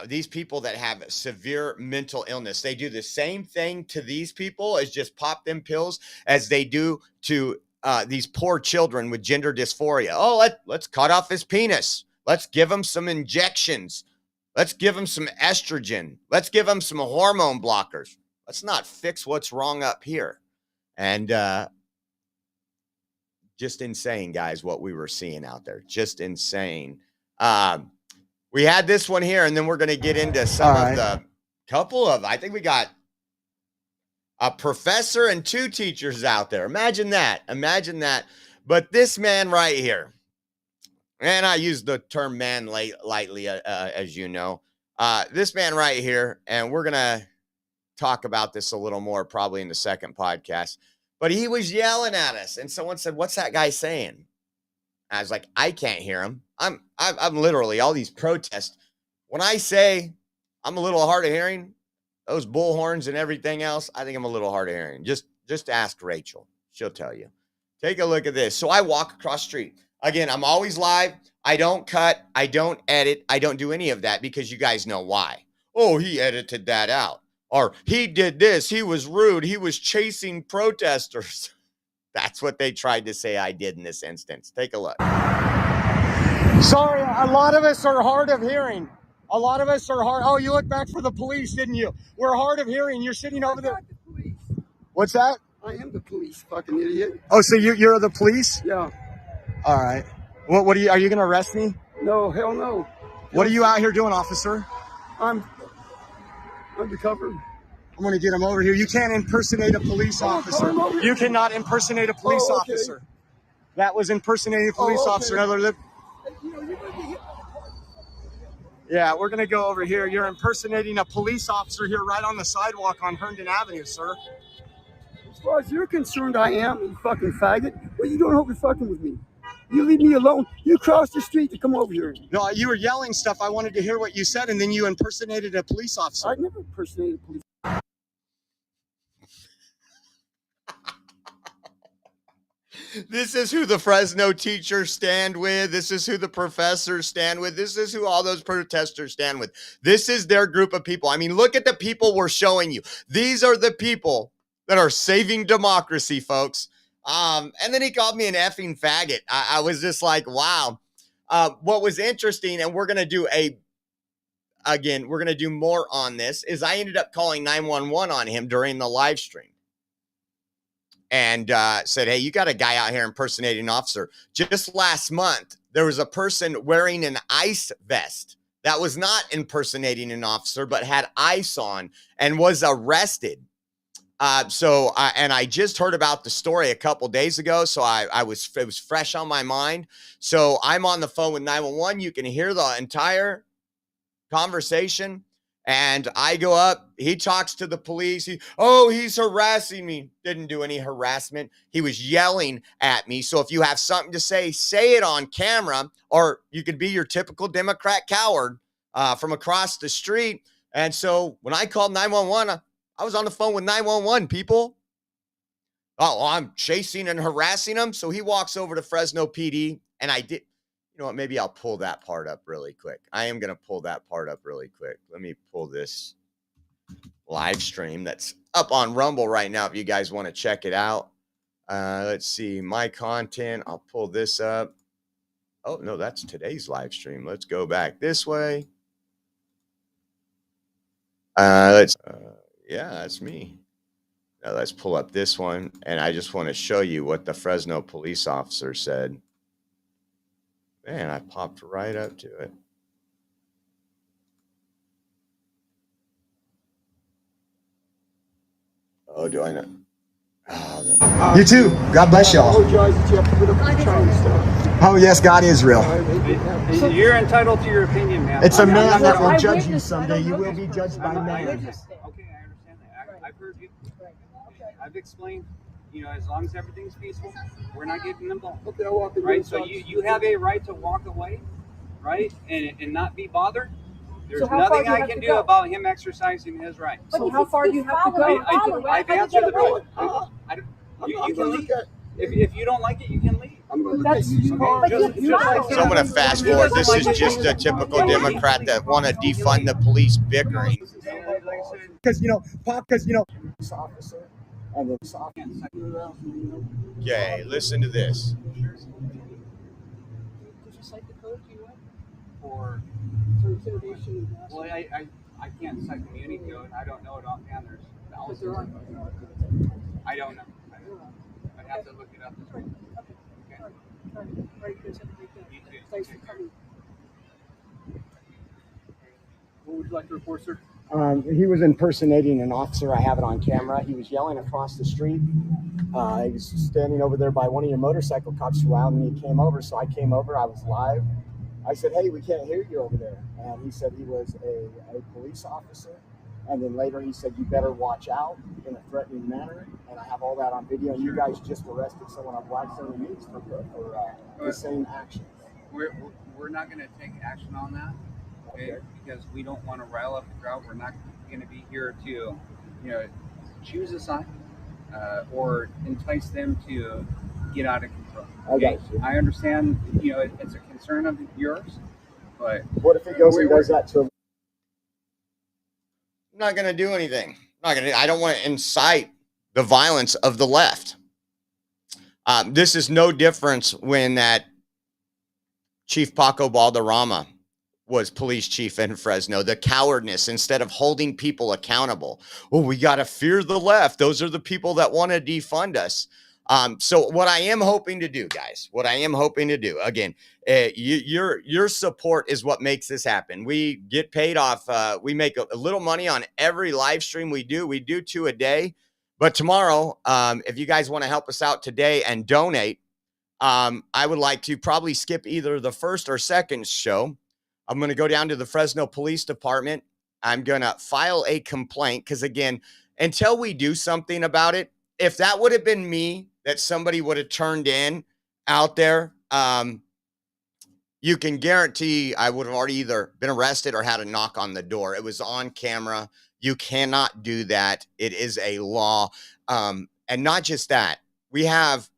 These people that have severe mental illness, they do the same thing to these people as just pop them pills as they do to these poor children with gender dysphoria. Oh, let's cut off his penis. Let's give him some injections. Let's give him some estrogen. Let's give him some hormone blockers. Let's not fix what's wrong up here. And just insane, guys, what we were seeing out there. Just insane. We had this one here, and then we're going to get into some of the couple of, I think we got a professor and 2 teachers out there. Imagine that. But this man right here, and I use the term man lightly, as you know, this man right here, and we're going to talk about this a little more probably in the second podcast. But he was yelling at us, and someone said, "What's that guy saying?" I was like, "I can't hear him. I'm literally all these protests. When I say I'm a little hard of hearing, those bullhorns and everything else, I think I'm a little hard of hearing. Just ask Rachel; she'll tell you. Take a look at this. So I walk across the street. Again, I'm always live. I don't cut. I don't edit. I don't do any of that because you guys know why. Oh, he edited that out. Or he did this. He was rude. He was chasing protesters. That's what they tried to say I did in this instance. Take a look. Sorry, a lot of us are hard of hearing. A lot of us are hard. Oh, you looked back for the police, didn't you? We're hard of hearing. You're sitting over there. What's that? I am the police, fucking idiot. Oh, so you're the police? Yeah. All right. What are you going to arrest me? No, hell no. What are you out here doing, officer? I'm undercover. I'm going to get him over here. You can't impersonate a police officer. You cannot impersonate a police officer. That was impersonating a police officer. Yeah, we're going to go over here. You're impersonating a police officer here right on the sidewalk on Herndon Avenue, sir. As far as you're concerned, I am, you fucking faggot. Well, you don't hope you're fucking with me. You leave me alone. You crossed the street to come over here. No, you were yelling stuff. I wanted to hear what you said, and then you impersonated a police officer. I never impersonated a police officer. This is who the Fresno teachers stand with. This is who the professors stand with. This is who all those protesters stand with. This is their group of people. I mean, look at the people we're showing you. These are the people that are saving democracy, folks. And then he called me an effing faggot. I was just like, wow. What was interesting, and we're going to do we're going to do more on this, is I ended up calling 911 on him during the live stream. And said, hey, you got a guy out here impersonating an officer. Just last month, there was a person wearing an ice vest that was not impersonating an officer, but had ice on and was arrested. And I just heard about the story a couple days ago, so it was fresh on my mind. So I'm on the phone with 911. You can hear the entire conversation. And I go up, he talks to the police. He's harassing me. Didn't do any harassment. He was yelling at me. So if you have something to say it on camera, or you could be your typical Democrat coward from across the street. And so when I called 911, I was on the phone with 911 people. Oh, I'm chasing and harassing him. So he walks over to Fresno PD, and I did. You know what? Maybe I'll pull that part up really quick. I am going to pull that part up really quick. Let me pull this live stream that's up on Rumble right now if you guys want to check it out. Let's see. My content. I'll pull this up. Oh, no, that's today's live stream. Let's go back this way. Yeah, that's me. Now let's pull up this one. And I just want to show you what the Fresno police officer said. Man, I popped right up to it. Oh, do I know? Oh, you too. God bless y'all. Oh, yes, God is real. You're entitled to your opinion, man. It's a man that will judge you someday. You will be judged by man. Okay, I understand that. I've heard you. I've explained. You know, as long as everything's peaceful, we're not getting involved. Okay, I'll walk away. Right? So you have a right to walk away, right? And not be bothered. There's nothing I can do about him exercising his rights. But how far do you have to go? I've answered the question. You can leave. If you don't like it, you can leave. So I'm going to fast forward. This is just a typical Democrat that want to defund the police bickering. Because, officer. Okay, listen to this. Did you cite the code you went? Or intimidation? Well, I can't cite the community code. I don't know it offhand. There's thousands. I don't know. I'd have to look it up. Okay. Thanks for coming. What would you like to report, sir? He was impersonating an officer. I have it on camera. He was yelling across the street. He was standing over there by one of your motorcycle cops for a while, and then he came over. So I came over. I was live. I said, hey, we can't hear you over there. And he said he was a police officer. And then later he said, you better watch out in a threatening manner. And I have all that on video. And you guys just arrested someone on Blackstone News for the same actions. We're not going to take action on that. Okay. Because we don't want to rile up the crowd. We're not going to be here to, choose a side or entice them to get out of control. Okay? I understand, it's a concern of yours, but what if he goes and does that to him? I'm not going to do anything. I don't want to incite the violence of the left. This is no difference when that Chief Paco Balderrama was police chief in Fresno. The cowardness, instead of holding people accountable. Oh, we got to fear the left. Those are the people that want to defund us. So what I am hoping to do, guys, again, your support is what makes this happen. We get paid off. We make a little money on every live stream we do. We do 2 a day. But tomorrow, if you guys want to help us out today and donate, I would like to probably skip either the first or second show. I'm going to go down to the Fresno Police Department. I'm going to file a complaint because, again, until we do something about it, if that would have been me that somebody would have turned in out there, you can guarantee I would have already either been arrested or had a knock on the door. It was on camera. You cannot do that. It is a law. And not just that, we have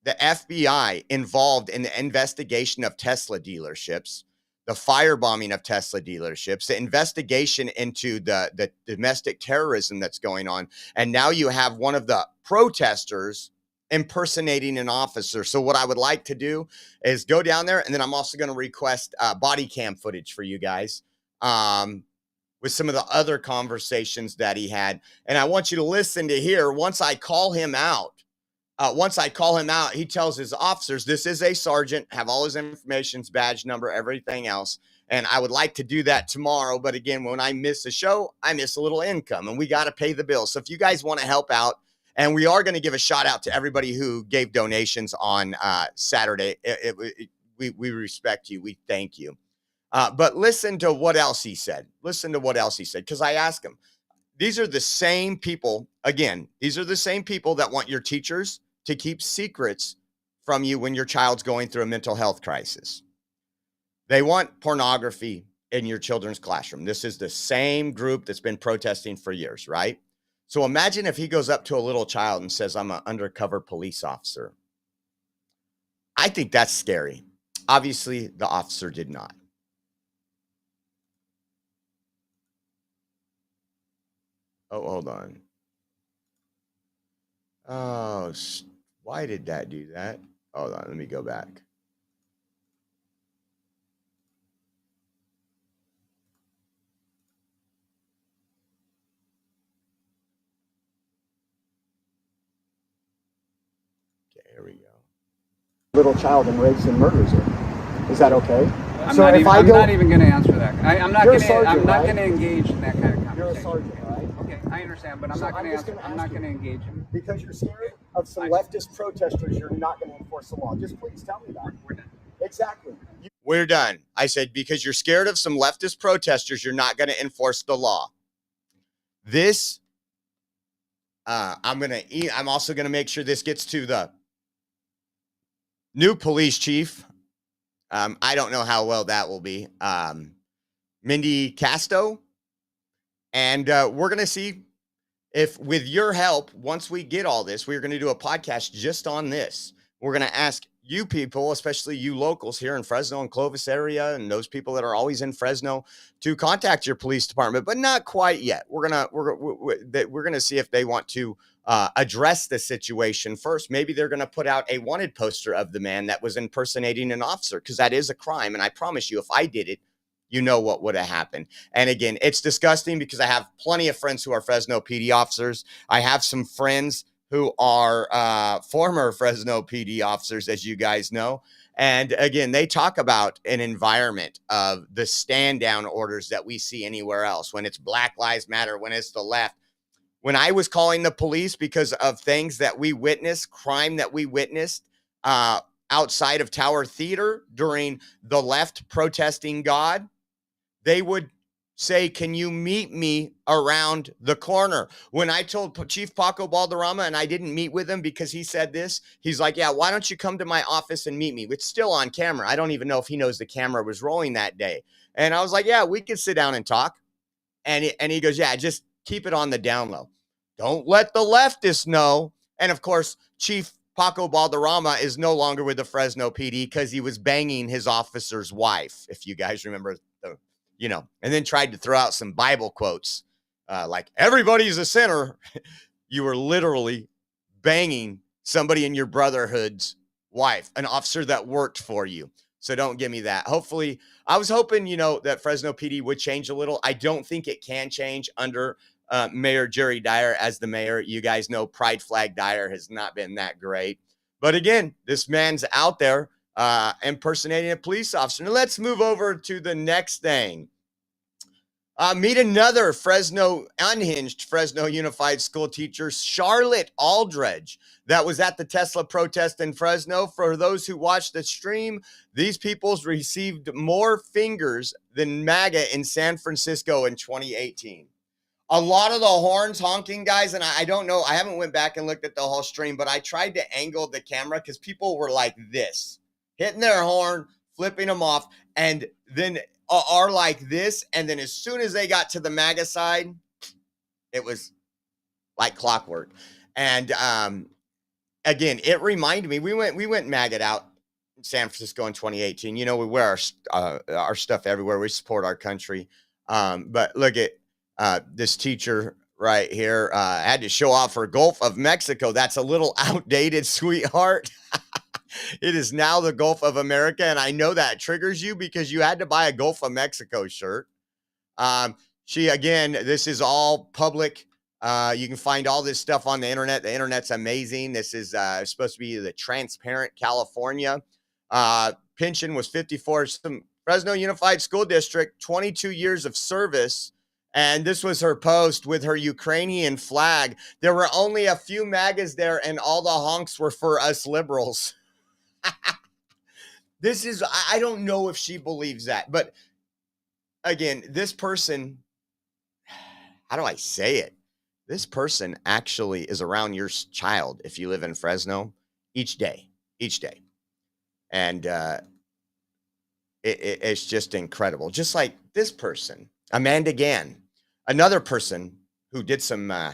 the FBI involved in the investigation of Tesla dealerships, the firebombing of Tesla dealerships, the investigation into the domestic terrorism that's going on. And now you have one of the protesters impersonating an officer. So what I would like to do is go down there, and then I'm also going to request body cam footage for you guys with some of the other conversations that he had. And I want you to listen to hear, once I call him out, he tells his officers, this is a sergeant, have all his information, his badge number, everything else. And I would like to do that tomorrow. But again, when I miss a show, I miss a little income, and we got to pay the bills. So if you guys want to help out, and we are going to give a shout out to everybody who gave donations on Saturday. We respect you. We thank you. But listen to what else he said. Because I asked him, these are the same people, again, that want your teachers to keep secrets from you when your child's going through a mental health crisis. They want pornography in your children's classroom. This is the same group that's been protesting for years, right? So imagine if he goes up to a little child and says, I'm an undercover police officer. I think that's scary. Obviously, the officer did not. Oh, hold on. Oh, why did that do that? Hold on, let me go back. Okay, here we go. Little child and rapes and murders her. Is that okay? I'm not even going to answer that. I'm not going to engage in that kind of conversation. You're a sergeant, right? Okay, I understand, but I'm not going to engage in. Because you're scared of some leftist protesters, you're not going to enforce the law. Just please tell me that. We're done. Exactly. We're done. I said, because you're scared of some leftist protesters, you're not going to enforce the law. This, I'm also going to make sure this gets to the new police chief. I don't know how well that will be. Mindy Casto. And we're going to see if, with your help, once we get all this, we're going to do a podcast just on this. We're going to ask you people, especially you locals here in Fresno and Clovis area, and those people that are always in Fresno, to contact your police department, but not quite yet. We're gonna see if they want to address the situation first. Maybe they're going to put out a wanted poster of the man that was impersonating an officer, because that is a crime. And I promise you, if I did it, you know what would have happened. And again, it's disgusting because I have plenty of friends who are Fresno PD officers. I have some friends who are former Fresno PD officers, as you guys know. And again, they talk about an environment of the stand down orders that we see anywhere else, when it's Black Lives Matter, when it's the left. When I was calling the police because of things that we witnessed, crime that we witnessed outside of Tower Theater during the left protesting God, they would say, can you meet me around the corner? When I told Chief Paco Balderrama, and I didn't meet with him because he said this, he's like, yeah, why don't you come to my office and meet me? It's still on camera. I don't even know if he knows the camera was rolling that day. And I was like, yeah, we could sit down and talk. And he goes, yeah, just keep it on the down low. Don't let the leftists know. And of course, Chief Paco Balderrama is no longer with the Fresno PD because he was banging his officer's wife, if you guys remember and then tried to throw out some Bible quotes like everybody's a sinner. You were literally banging somebody in your brotherhood's wife, an officer that worked for you. So don't give me that. Hopefully, I was hoping, that Fresno PD would change a little. I don't think it can change under Mayor Jerry Dyer as the mayor. You guys know Pride Flag Dyer has not been that great. But again, this man's out there impersonating a police officer. Now let's move over to the next thing. Meet another unhinged Fresno Unified School teacher, Charlotte Aldridge, that was at the Tesla protest in Fresno. For those who watched the stream, these peoples received more fingers than MAGA in San Francisco in 2018. A lot of the horns honking, guys, and I don't know, I haven't went back and looked at the whole stream, but I tried to angle the camera because people were like this, hitting their horn, flipping them off, and then are like this, and then as soon as they got to the MAGA side, it was like clockwork. And again, it reminded me, we went MAGA out in San Francisco in 2018. We wear our stuff everywhere. We support our country. But look at this teacher right here. Had to show off her Gulf of Mexico. That's a little outdated, sweetheart. It is now the Gulf of America, and I know that triggers you because you had to buy a Gulf of Mexico shirt. This is all public. You can find all this stuff on the internet. The internet's amazing. This is supposed to be the Transparent California. Pension was 54. Fresno Unified School District, 22 years of service. And this was her post with her Ukrainian flag. There were only a few MAGAs there, and all the honks were for us liberals. I don't know if she believes that, but again, this person, how do I say it? This person actually is around your child if you live in Fresno each day. And it's just incredible. Just like this person, Amanda Gann, another person who did who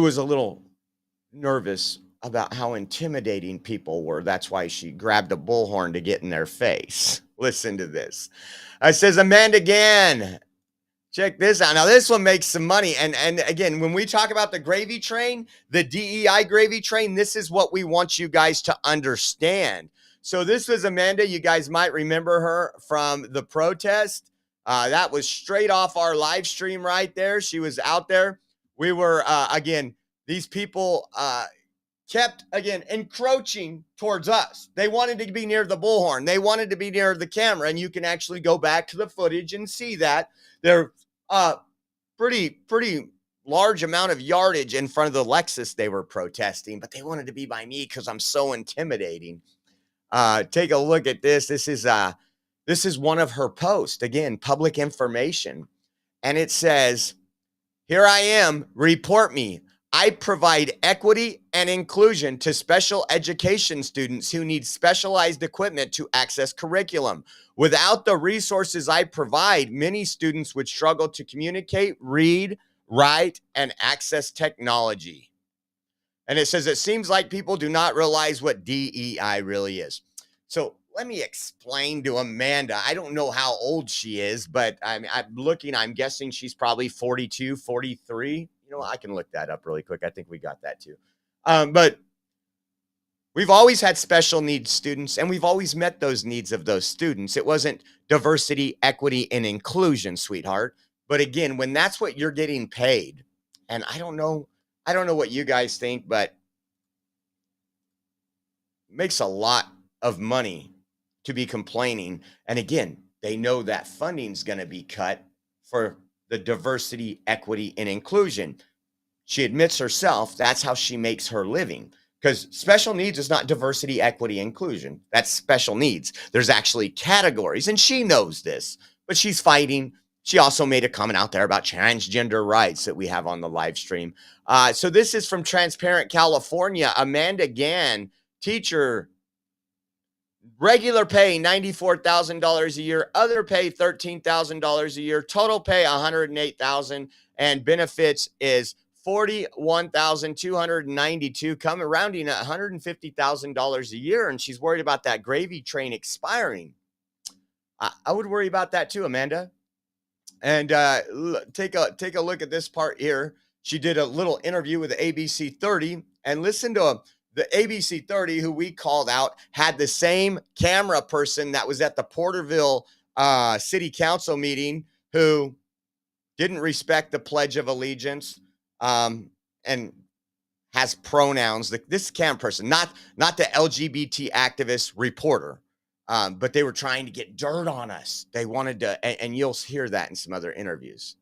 was a little nervous about how intimidating people were. That's why she grabbed a bullhorn to get in their face. Listen to this. It says, Amanda Gann, check this out. Now, this one makes some money. And again, when we talk about the gravy train, the DEI gravy train, this is what we want you guys to understand. So this was Amanda. You guys might remember her from the protest. That was straight off our live stream right there. She was out there. We were, these people kept, encroaching towards us. They wanted to be near the bullhorn. They wanted to be near the camera, and you can actually go back to the footage and see that. They're pretty large amount of yardage in front of the Lexus they were protesting, but they wanted to be by me because I'm so intimidating. Take a look at this. This is one of her posts. Again, public information. And it says, here I am, report me. I provide equity and inclusion to special education students who need specialized equipment to access curriculum. Without the resources I provide, many students would struggle to communicate, read, write, and access technology. And it says, it seems like people do not realize what DEI really is. So let me explain to Amanda. I don't know how old she is, but I'm guessing she's probably 42, 43. I can look that up really quick. I think we got that too. But we've always had special needs students, and we've always met those needs of those students. It wasn't diversity, equity, and inclusion, sweetheart. But again, when that's what you're getting paid, and I don't know what you guys think, but it makes a lot of money to be complaining. And again, they know that funding's going to be cut for the diversity, equity, and inclusion. She admits herself that's how she makes her living, because special needs is not diversity, equity, inclusion. That's special needs. There's actually categories, and she knows this, but she's fighting. She also made a comment out there about transgender rights that we have on the live stream. So this is from Transparent California. Amanda Gann, teacher, regular pay $94,000 a year, other pay $13,000 a year, total pay $108,000, and benefits is $41,292, coming rounding at $150,000 a year. And she's worried about that gravy train expiring. I would worry about that too, Amanda. And take a look at this part here. She did a little interview with ABC 30, and listen to the ABC 30, who we called out, had the same camera person that was at the Porterville City Council meeting who didn't respect the Pledge of Allegiance and has pronouns. This camera person, not the LGBT activist reporter, but they were trying to get dirt on us. They wanted to, and you'll hear that in some other interviews.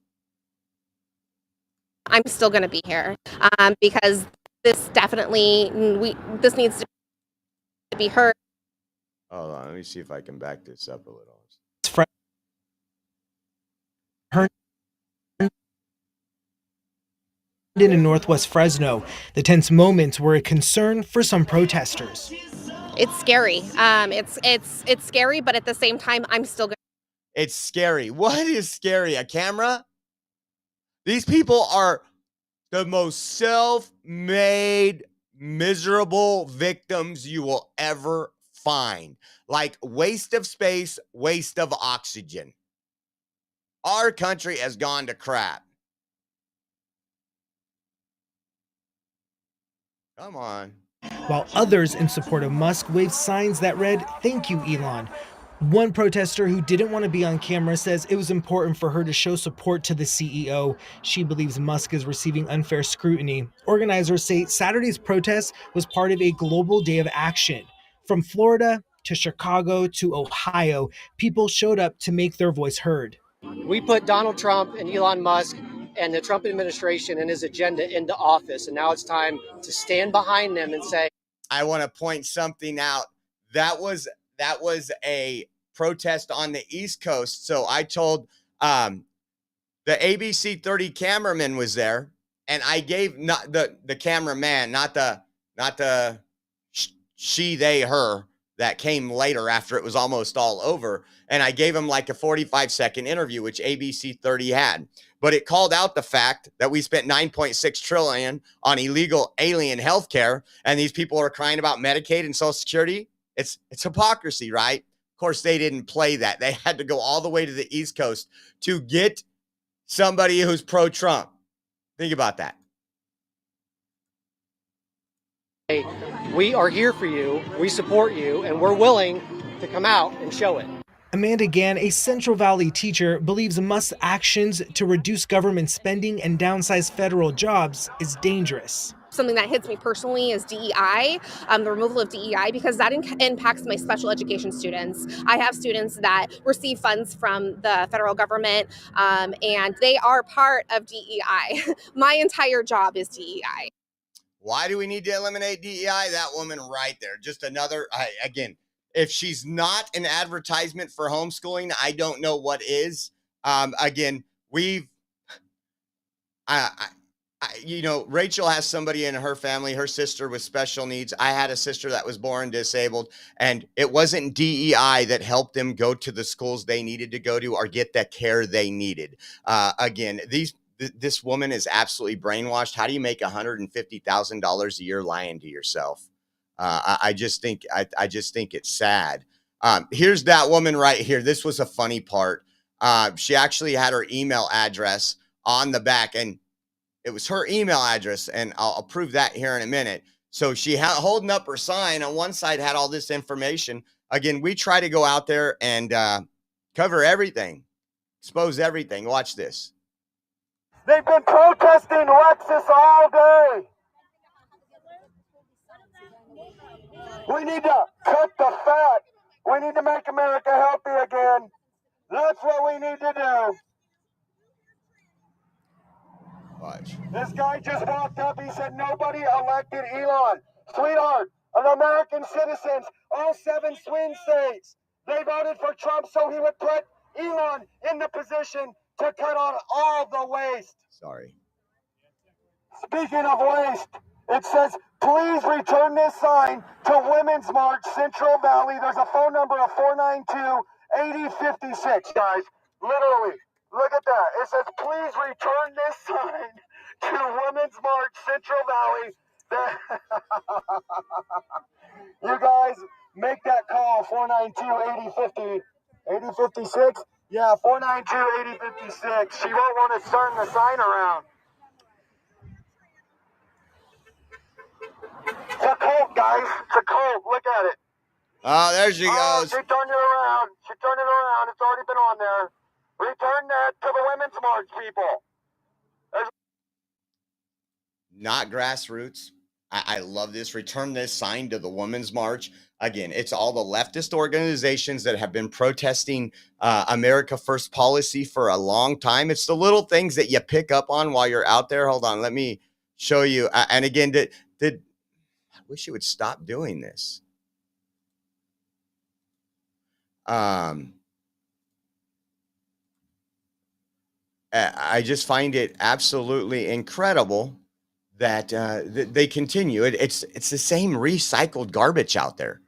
I'm still going to be here because this definitely, this needs to be heard. Hold on, let me see if I can back this up a little. In Northwest Fresno, the tense moments were a concern for some protesters. It's scary. It's scary, but at the same time, I'm still going. It's scary. What is scary? A camera? These people are the most self-made, miserable victims you will ever find. Like waste of space, waste of oxygen. Our country has gone to crap. Come on. While others in support of Musk waved signs that read, "Thank you, Elon." One protester who didn't want to be on camera says it was important for her to show support to the CEO. She believes Musk is receiving unfair scrutiny. Organizers say Saturday's protest was part of a global day of action. From Florida to Chicago to Ohio, people showed up to make their voice heard. We put Donald Trump and Elon Musk and the Trump administration and his agenda into office, and now it's time to stand behind them and say, I want to point something out. That was a protest on the East Coast. So I told the ABC 30 cameraman was there, and I gave not the cameraman, not the she, they, her that came later after it was almost all over. And I gave him like a 45-second interview, which ABC 30 had. But it called out the fact that we spent $9.6 trillion on illegal alien healthcare, and these people are crying about Medicaid and Social Security. It's hypocrisy, right? Of course, they didn't play that. They had to go all the way to the East Coast to get somebody who's pro-Trump. Think about that. we are here for you, we support you, and we're willing to come out and show it. Amanda Gann, a Central Valley teacher, believes Musk's actions to reduce government spending and downsize federal jobs is dangerous. Something that hits me personally is DEI, the removal of DEI, because that impacts my special education students. I have students that receive funds from the federal government, and they are part of DEI. My entire job is DEI. Why do we need to eliminate DEI? That woman right there. Just another, again, if she's not an advertisement for homeschooling, I don't know what is. Again, Rachel has somebody in her family, her sister with special needs. I had a sister that was born disabled, and it wasn't DEI that helped them go to the schools they needed to go to or get the care they needed. Again, this woman is absolutely brainwashed. How do you make $150,000 a year lying to yourself? I just think it's sad. Here's that woman right here. This was a funny part. She actually had her email address on the back, and it was her email address, and I'll prove that here in a minute. So she holding up her sign on one side had all this information. Again, we try to go out there and cover everything, expose everything. Watch this. They've been protesting Lexus all day. We need to cut the fat. We need to make America healthy again. That's what we need to do. Watch. This guy just walked up. He said nobody elected Elon. Sweetheart, of American citizens, all 7 swing states, they voted for Trump so he would put Elon in the position to cut on all the waste. Sorry. Speaking of waste, it says, please return this sign to Women's March Central Valley. There's a phone number of 492-8056, guys. Literally. Look at that. It says, please return this sign to Women's March Central Valley. You guys make that call, 492-8056. Yeah, 492-8056. She won't want to turn the sign around. a cult, guys. It's a cult. Look at it. Oh, there she Oh, goes. she turned it around. She turned it around. It's already been on there. Return that to the Women's March, people. Not grassroots. I love this. Return this sign to the Women's March. Again, it's all the leftist organizations that have been protesting America First policy for a long time. It's the little things that you pick up on while you're out there. Hold on, let me show you. And again, I wish you would stop doing this. I just find it absolutely incredible that they continue. It's the same recycled garbage out there,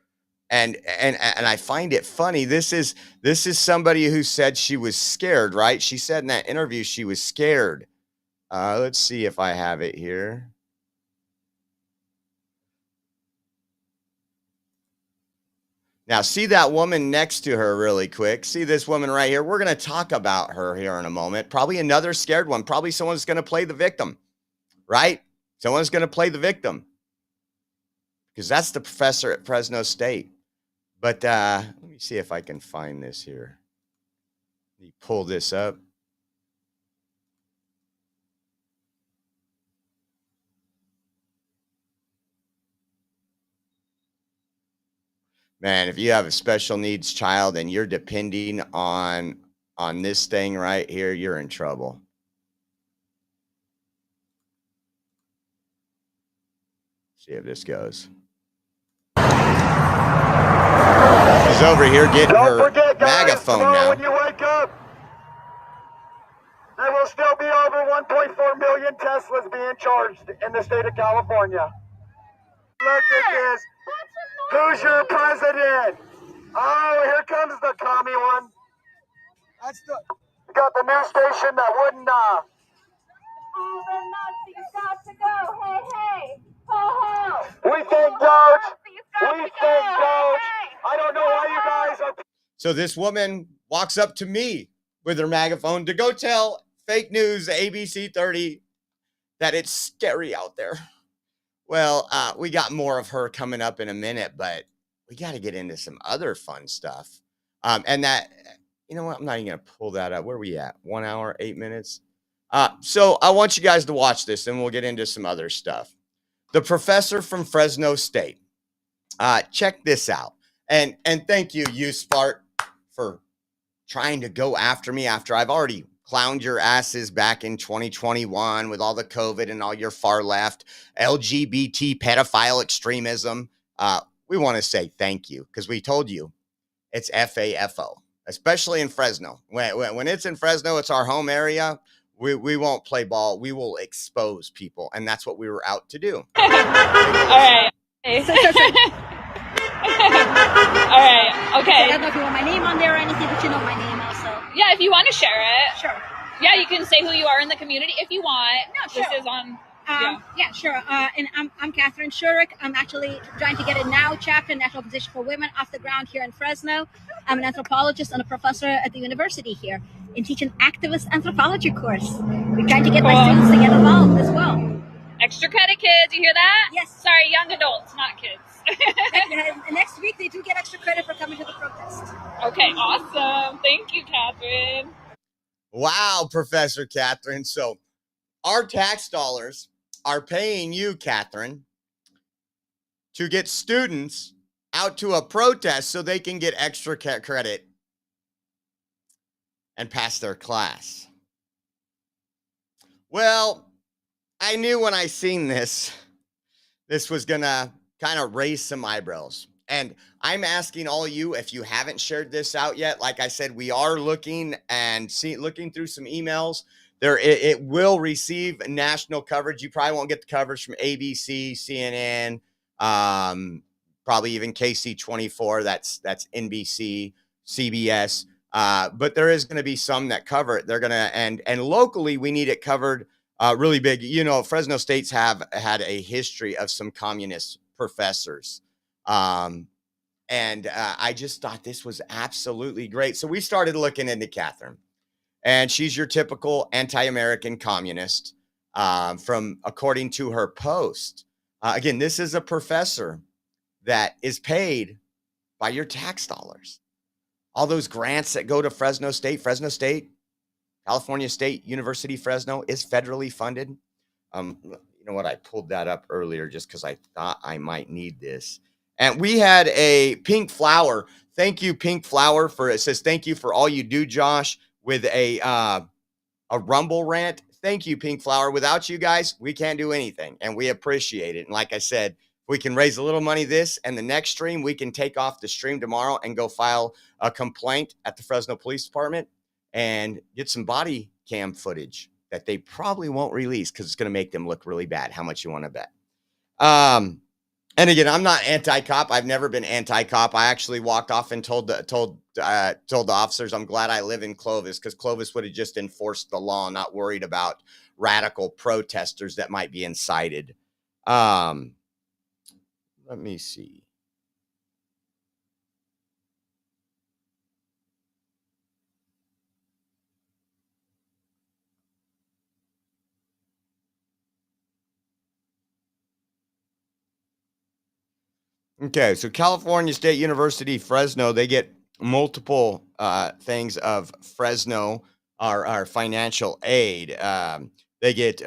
and I find it funny. This is somebody who said she was scared, right? She said in that interview she was scared. Let's see if I have it here. Now, see that woman next to her really quick. See this woman right here. We're going to talk about her here in a moment. Probably another scared one. Probably someone's going to play the victim, right? Someone's going to play the victim because that's the professor at Fresno State. But let me see if I can find this here. Let me pull this up. Man, if you have a special needs child and you're depending on this thing right here, you're in trouble. See if this goes. She's over here getting her megaphone now. When you wake up, there will still be over 1.4 million Teslas being charged in the state of California. Look at this. Who's your president? Oh, here comes the commie one. That's the. You got the news station that wouldn't. All the Nazis got to go. Hey, hey. Ho, ho. We think Doge. We think Doge. I don't know why you guys are. So this woman walks up to me with her megaphone to go tell fake news ABC 30 that it's scary out there. Well, we got more of her coming up in a minute, but we got to get into some other fun stuff. And that, you know what? I'm not even going to pull that up. Where are we at? 1 hour, 8 minutes. So I want you guys to watch this, and we'll get into some other stuff. The professor from Fresno State. Check this out. And thank you, Spart, for trying to go after me after I've already clowned your asses back in 2021 with all the COVID and all your far left LGBT pedophile extremism. We want to say thank you because we told you it's FAFO, especially in Fresno. When it's in Fresno, it's our home area. We won't play ball. We will expose people. And that's what we were out to do. All right. All right. Okay. I don't know if you want my name on there or anything, but you know my name also. Yeah, if you want to share it. Sure. Yeah, you can say who you are in the community if you want. No, sure. This is on. Yeah, sure. And I'm Katherine Shurik. I'm actually trying to get a NOW chapter, National Position for Women, off the ground here in Fresno. I'm an anthropologist and a professor at the university here and teach an activist anthropology course. We're trying to get my students to get involved as well. Extra credit, kids. You hear that? Yes. Sorry, young adults, not kids. Next week, they do get extra credit for coming to the protest. Okay, awesome. Thank you, Katherine. Wow, Professor Katherine. So our tax dollars are paying you, Katherine, to get students out to a protest so they can get extra credit and pass their class. Well, I knew when I seen this was gonna kind of raise some eyebrows. And I'm asking all you, if you haven't shared this out yet, like I said, we are looking through some emails. It will receive national coverage. You probably won't get the coverage from ABC, CNN, probably even KC24. That's NBC, CBS. But there is going to be some that cover it. They're going to, and locally we need it covered really big. You know, Fresno State's have had a history of some communist professors. And I just thought this was absolutely great. So we started looking into Katherine, and she's your typical anti-American communist, from according to her post. Again, this is a professor that is paid by your tax dollars. All those grants that go to Fresno State, California State University, Fresno is federally funded. You know what? I pulled that up earlier just because I thought I might need this. And we had a Pink Flower. Thank you, Pink Flower, for it says, thank you for all you do, Josh, with a Rumble rant. Thank you, Pink Flower. Without you guys, we can't do anything, and we appreciate it. And like I said, if we can raise a little money this and the next stream, we can take off the stream tomorrow and go file a complaint at the Fresno Police Department and get some body cam footage that they probably won't release because it's going to make them look really bad. How much you want to bet? And again, I'm not anti-cop. I've never been anti-cop. I actually walked off and told the officers, I'm glad I live in Clovis, because Clovis would have just enforced the law, not worried about radical protesters that might be incited. Let me see. Okay, so California State University, Fresno, they get multiple things of Fresno, our financial aid. They get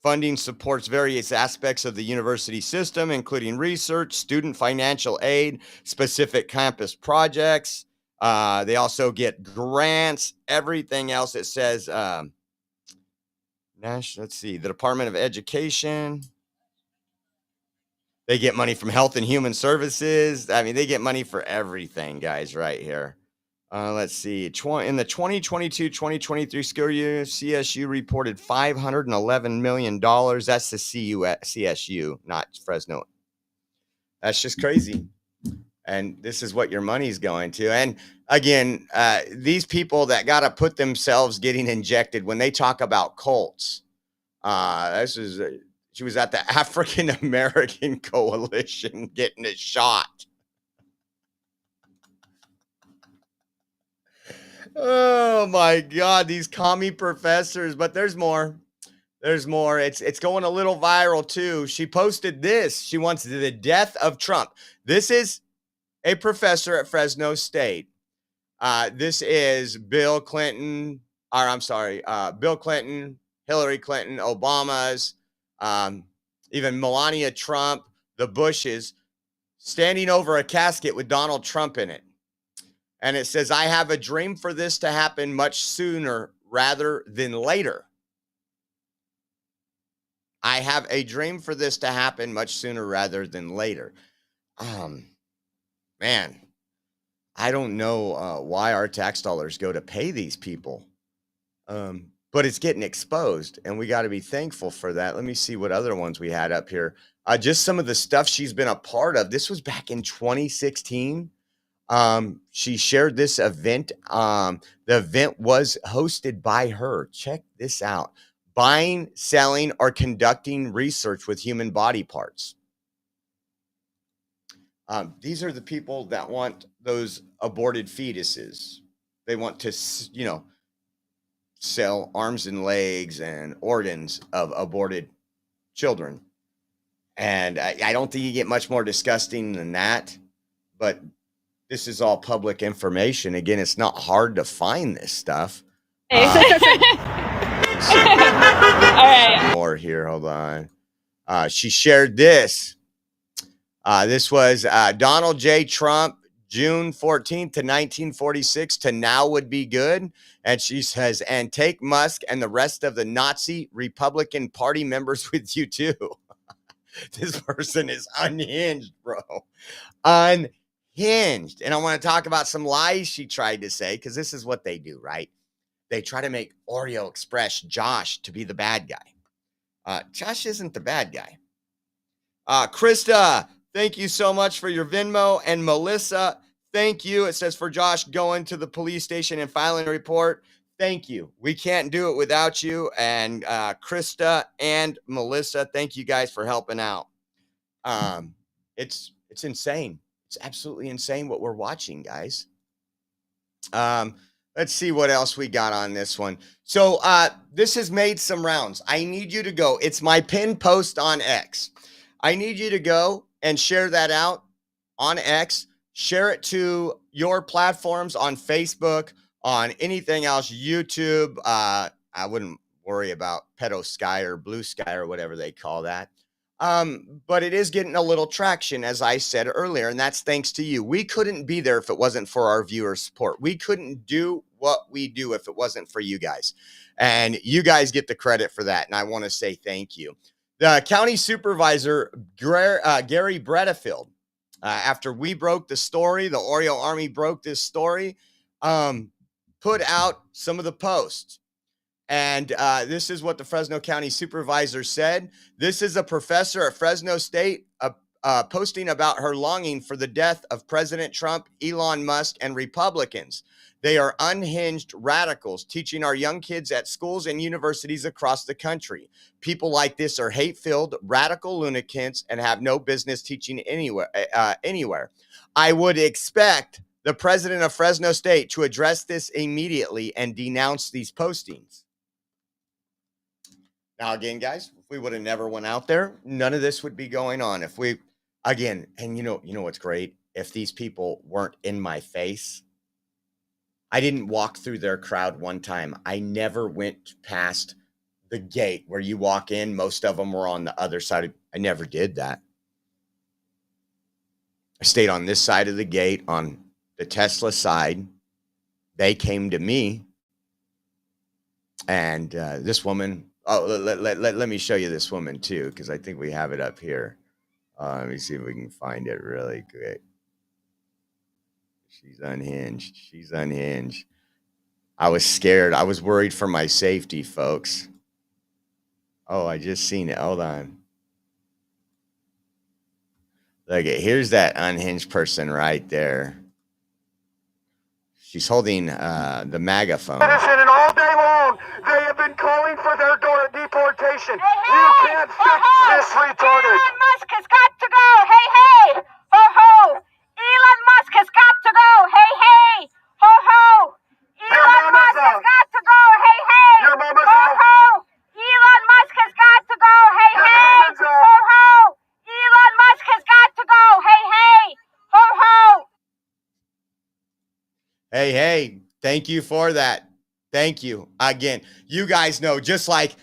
funding supports various aspects of the university system, including research, student financial aid, specific campus projects. They also get grants, everything else. It says, let's see, the Department of Education. They get money from Health and Human Services. I mean, they get money for everything, guys, right here. Let's see. In the 2022-2023 school year, CSU reported $511 million. That's the CSU, not Fresno. That's just crazy. And this is what your money's going to. And again, these people that got to put themselves getting injected, when they talk about cults, she was at the African American Coalition getting it shot. Oh my God, these commie professors, but there's more. There's more. It's going a little viral too. She posted this. She wants the death of Trump. This is a professor at Fresno State. This is Bill Clinton, Hillary Clinton, Obama's, even Melania Trump, the Bushes, standing over a casket with Donald Trump in it. And it says, I have a dream for this to happen much sooner rather than later. I have a dream for this to happen much sooner rather than later. Man, I don't know why our tax dollars go to pay these people. But it's getting exposed, and we got to be thankful for that. Let me see what other ones we had up here. Just some of the stuff she's been a part of. This was back in 2016. She shared this event. The event was hosted by her. Check this out. Buying, selling, or conducting research with human body parts. These are the people that want those aborted fetuses. They want to, sell arms and legs and organs of aborted children. And I don't think you get much more disgusting than that, but this is all public information. Again, it's not hard to find this stuff. All right. More here. Hold on. She shared this. This was Donald J. Trump, June 14th to 1946 to now would be good. And she says, and take Musk and the rest of the Nazi Republican Party members with you too. This person is unhinged, bro. Unhinged. And I want to talk about some lies she tried to say, because this is what they do, right? They try to make Oreo Express Josh to be the bad guy. Josh isn't the bad guy. Krista, thank you so much for your Venmo. And Melissa, thank you. It says for Josh going to the police station and filing a report. Thank you. We can't do it without you. And Krista and Melissa, thank you guys for helping out. It's insane. It's absolutely insane what we're watching, guys. Let's see what else we got on this one. So this has made some rounds. I need you to go. It's my pinned post on X. I need you to go and share that out on X. Share it to your platforms on Facebook, on anything else, YouTube. I wouldn't worry about Pedo Sky or Blue Sky or whatever they call that. But it is getting a little traction, as I said earlier, and that's thanks to you. We couldn't be there if it wasn't for our viewer support. We couldn't do what we do if it wasn't for you guys. And you guys get the credit for that, and I want to say thank you. The county supervisor, Gary Bredefield, after we broke the story, the Oreo Army broke this story, put out some of the posts. And this is what the Fresno County supervisor said. This is a professor at Fresno State posting about her longing for the death of President Trump, Elon Musk, and Republicans. They are unhinged radicals teaching our young kids at schools and universities across the country. People like this are hate-filled, radical lunatics and have no business teaching anywhere. I would expect the president of Fresno State to address this immediately and denounce these postings. Now, again, guys, if we would have never went out there, none of this would be going on. If we, again, and you know what's great? If these people weren't in my face, I didn't walk through their crowd one time. I never went past the gate where you walk in. Most of them were on the other side. I never did that. I stayed on this side of the gate, on the Tesla side. They came to me. And this woman... Oh, let me show you this woman, too, because I think we have it up here. Let me see if we can find it really quick. She's unhinged. She's unhinged. I was scared. I was worried for my safety, folks. Oh, I just seen it. Hold on. Look, here's that unhinged person right there. She's holding the MAGA phone. And all day long, they have been calling for their deportation. You can't fix this retarded. Elon Musk has got to go. Hey, hey. Ho, ho. Elon Musk has got to go. Hey, hey. Ho, ho. Elon Musk has got to go. Hey, hey. Your mama's ho, out. ho. Elon Musk has got to go. Hey, hey. Ho, ho. Elon Musk has got to go. Hey, hey. Ho, ho. Hey, hey, thank you for that. Thank you. Again, you guys know, just like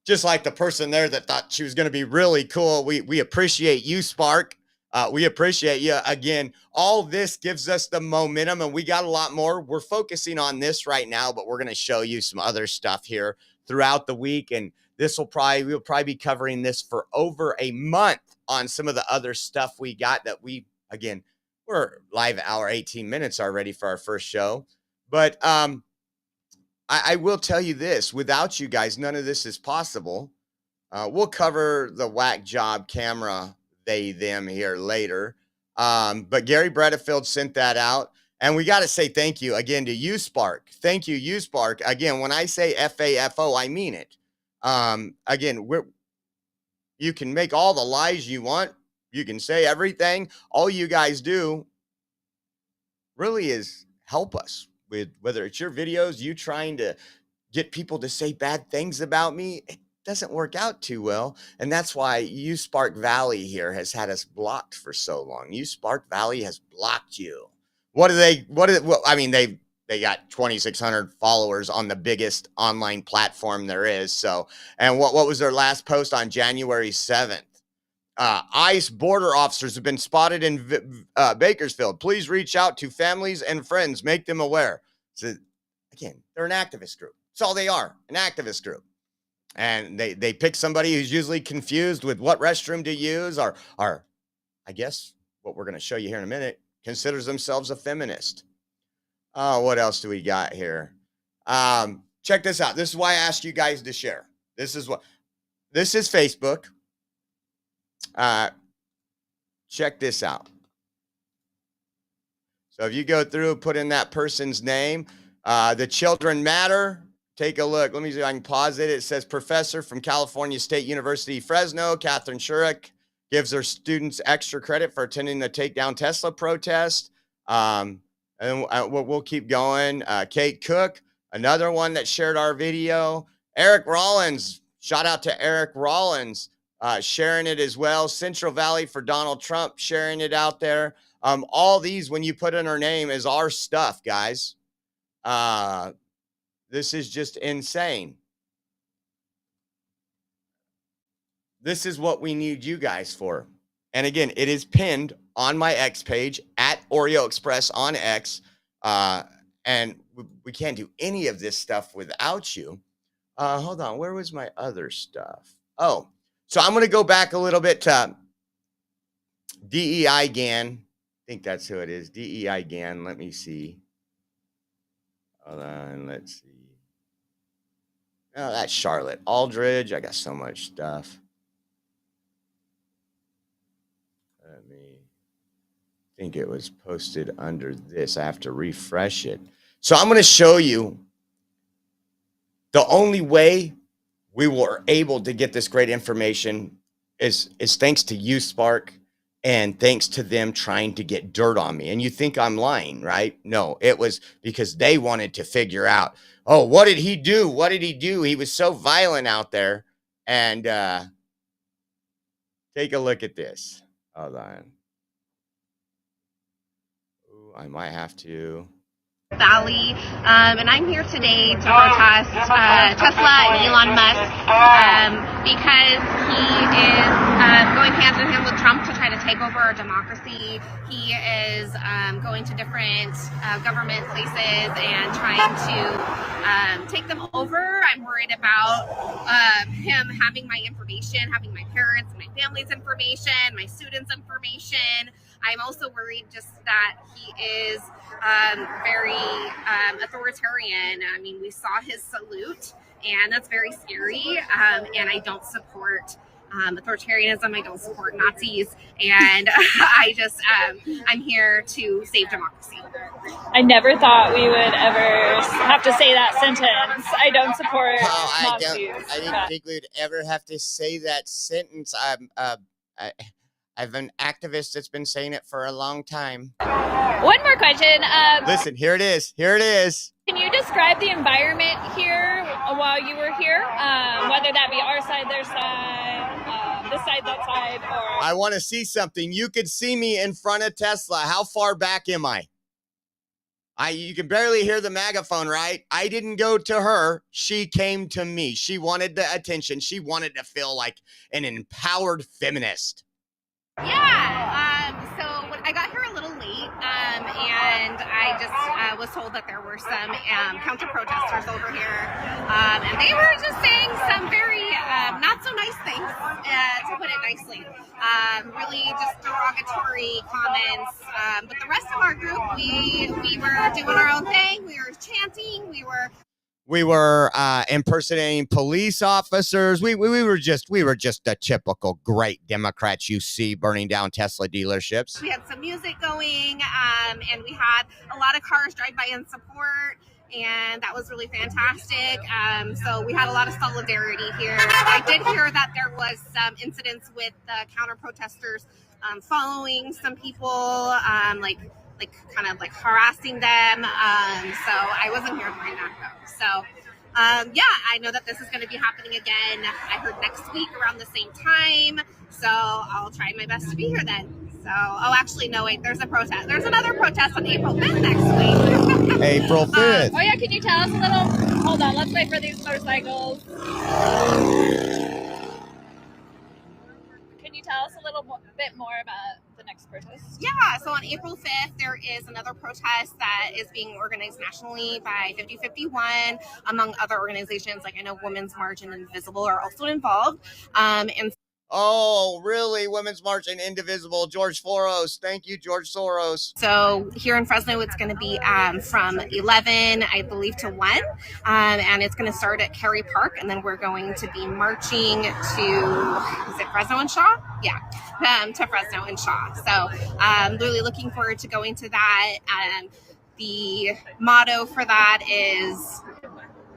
the person there that thought she was going to be really cool, we appreciate you, Spark. We appreciate you. Again, all this gives us the momentum, and we got a lot more. We're focusing on this right now, but we're going to show you some other stuff here throughout the week, and we'll probably be covering this for over a month on some of the other stuff we got that again, we're live hour 18 minutes already for our first show. But I will tell you this, without you guys, none of this is possible. We'll cover the whack job camera, they, them here later. But Gary Bredefield sent that out. And we got to say thank you again to you, Spark. Thank you, you, Spark. Again, when I say FAFO, I mean it. Again, you can make all the lies you want. You can say everything. All you guys do really is help us with whether it's your videos, you trying to get people to say bad things about me. It doesn't work out too well. And that's why you Spark Valley here has had us blocked for so long. You Spark Valley has blocked you. They got 2,600 followers on the biggest online platform there is. So, and what was their last post on January 7th? ICE border officers have been spotted in Bakersfield. Please reach out to families and friends. Make them aware. So, again, they're an activist group. That's all they are, an activist group. And they pick somebody who's usually confused with what restroom to use or I guess what we're going to show you here in a minute, considers themselves a feminist. What else do we got here? Check this out. This is why I asked you guys to share. This is Facebook. Check this out. So if you go through, put in that person's name, the children matter. Take a look. Let me see if I can pause it. It says professor from California State University, Fresno, Katherine Shurik, gives her students extra credit for attending the Take Down Tesla protest. And we'll keep going. Kate Cook, another one that shared our video. Eric Rollins, shout out to Eric Rollins, sharing it as well. Central Valley for Donald Trump, sharing it out there. All these, when you put in her name, is our stuff, guys. This is just insane. This is what we need you guys for. And again, it is pinned on my X page at Oreo Express on X. And we can't do any of this stuff without you. Hold on. Where was my other stuff? Oh, so I'm going to go back a little bit to DEI GAN. I think that's who it is. DEI GAN. Let me see. Hold on. Let's see. Oh, that's Charlotte Aldridge. I got so much stuff. Let me think it was posted under this. I have to refresh it. So I'm going to show you the only way we were able to get this great information is thanks to YouSpark and thanks to them trying to get dirt on me. And you think I'm lying, right? No, it was because they wanted to figure out, oh, what did he do? What did he do? He was so violent out there. And take a look at this. Hold on. Ooh, I might have to. Valley, and I'm here today to protest Tesla and Elon Musk because he is going hand in hand with Trump to try to take over our democracy. He is going to different government places and trying to take them over. I'm worried about him having my information, having my parents and my family's information, my students' information. I'm also worried just that he is very authoritarian. I mean, we saw his salute, and that's very scary. And I don't support authoritarianism. I don't support Nazis. And I'm here to save democracy. I never thought we would ever have to say that sentence. I don't support Nazis. I didn't think we would ever have to say that sentence. I've been an activist that's been saying it for a long time. One more question. Listen, here it is. Here it is. Can you describe the environment here while you were here? Whether that be our side, their side, this side, that side, or... I want to see something. You could see me in front of Tesla. How far back am I? You can barely hear the megaphone, right? I didn't go to her. She came to me. She wanted the attention. She wanted to feel like an empowered feminist. Yeah, so I got here a little late, and I just was told that there were some counter-protesters over here, and they were just saying some very not so nice things, to put it nicely. Really just derogatory comments, but the rest of our group, we were doing our own thing. We were chanting, we were impersonating police officers. We were just the typical great Democrats you see burning down Tesla dealerships. We had some music going, and we had a lot of cars drive by in support, and that was really fantastic. So we had a lot of solidarity here. I did hear that there was some incidents with the counter protesters following some people, like kind of like harassing them. So I wasn't here during that though. So yeah, I know that this is going to be happening again. I heard next week around the same time. So I'll try my best to be here then. So, oh, actually, no, wait, there's a protest. There's another protest on April 5th next week. April 5th. Oh yeah, can you tell us a little? Hold on, let's wait for these motorcycles. Can you tell us a little bit more about the next protest? Yeah, so on April 5th, there is another protest that is being organized nationally by 5051, among other organizations. Like I know Women's March and Invisible are also involved. And oh, really? Women's March and Indivisible. George Soros. Thank you, George Soros. So here in Fresno, it's going to be from 11, I believe, to 1. And it's going to start at Cary Park. And then we're going to be marching to, is it Fresno and Shaw? Yeah, to Fresno and Shaw. So really looking forward to going to that. The motto for that is...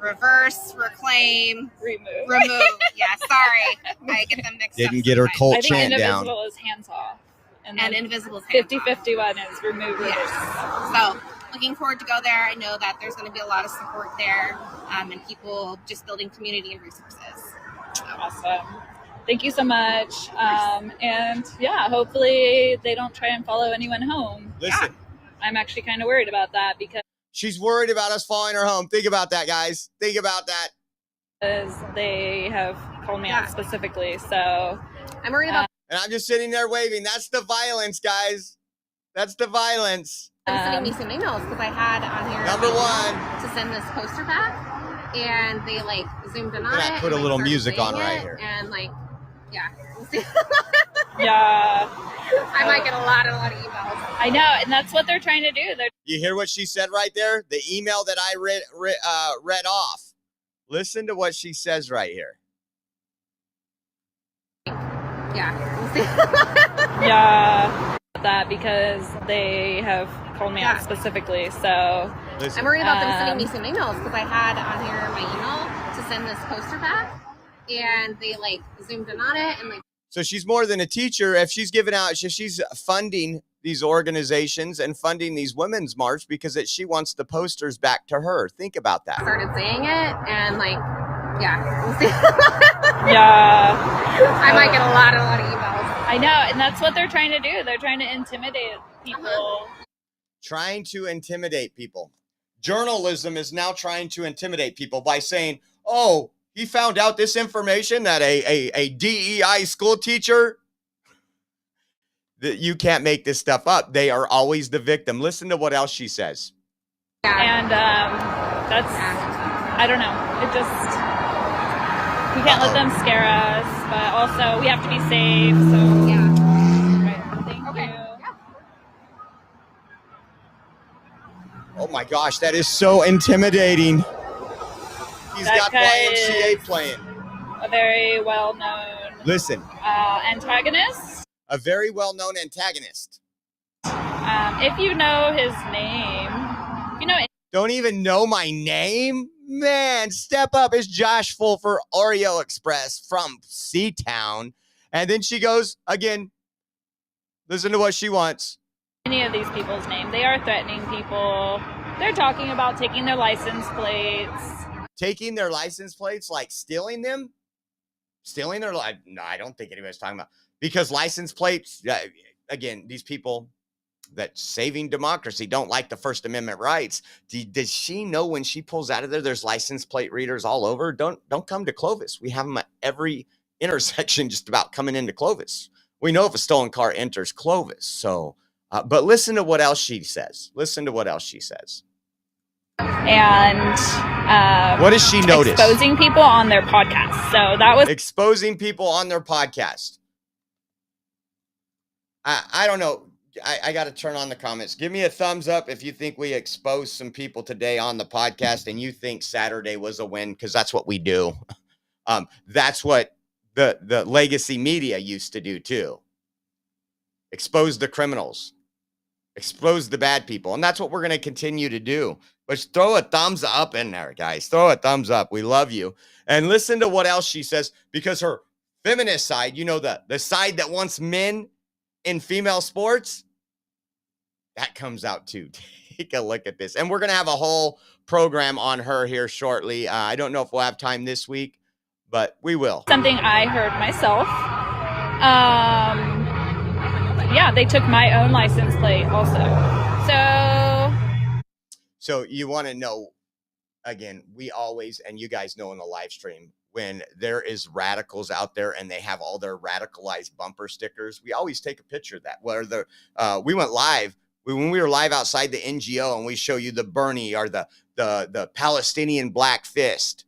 reverse, reclaim, remove. Yeah, sorry. I get them mixed up. Didn't get her cult chant down. I think Indivisible is hands off. And Invisible's hands 50-51 is remove. Yes. So, looking forward to go there. I know that there's going to be a lot of support there, and people just building community and resources. So. Awesome. Thank you so much. And yeah, hopefully they don't try and follow anyone home. Listen, I'm actually kind of worried about that because she's worried about us following her home. Think about that, guys. Think about that. Because they have called me out specifically. So I'm worried about. And I'm just sitting there waving. That's the violence, guys. That's the violence. Sending me some emails because I had on here number one to send this poster back, and they like zoomed in on it. I put a little music on right here. And like, yeah, we'll see. Yeah, I might get a lot of emails. I know, and that's what they're trying to do. You hear what she said right there? The email that I read off. Listen to what she says right here. Yeah, we'll see. Yeah, that because they have called me out specifically. So listen. I'm worried about them sending me some emails because I had on here my email to send this poster back, and they like zoomed in on it and like. So she's more than a teacher. If she's giving out, she's funding these organizations and funding these women's march because she wants the posters back to her. Think about that. Started saying it and like, yeah, we'll see. Yeah, I might get a lot of emails. I know, and that's what they're trying to do. They're trying to intimidate people. Trying to intimidate people. Journalism is now trying to intimidate people by saying, oh, he found out this information that a DEI school teacher, that you can't make this stuff up. They are always the victim. Listen to what else she says. And that's, I don't know. It just, we can't let them scare us, but also we have to be safe. So yeah. Right. Thank you. Yeah. Oh my gosh, that is so intimidating. He's that got YMCA playing. A very well-known antagonist. A very well-known antagonist. If you know his name, you know. Don't even know my name? Man, step up. It's Josh Fulfer, Oreo Express from Seatown. And then she goes, again, listen to what she wants. Any of these people's name. They are threatening people. They're talking about taking their license plates. Taking their license plates, like stealing them? Stealing their life? No, I don't think anybody's talking about. Because license plates, again, these people that saving democracy don't like the First Amendment rights. Does she know when she pulls out of there, there's license plate readers all over? Don't come to Clovis. We have them at every intersection just about coming into Clovis. We know if a stolen car enters Clovis. So, but listen to what else she says. Listen to what else she says. And what does she notice? Exposing people on their podcast. So that was exposing people on their podcast. I don't know. I got to turn on the comments. Give me a thumbs up if you think we exposed some people today on the podcast and you think Saturday was a win, because that's what we do. That's what the legacy media used to do too. Expose the criminals. Expose the bad people. And that's what we're going to continue to do. But throw a thumbs up in there, guys. Throw a thumbs up. We love you. And listen to what else she says, because her feminist side, you know, the side that wants men in female sports, that comes out too. Take a look at this. And we're going to have a whole program on her here shortly. I don't know if we'll have time this week, but we will. Something I heard myself. Yeah, they took my own license plate also. So you want to know, again, we always, and you guys know in the live stream, when there is radicals out there and they have all their radicalized bumper stickers, we always take a picture of that. Where we went live, when we were live outside the NGO, and we show you the Bernie or the Palestinian Black Fist.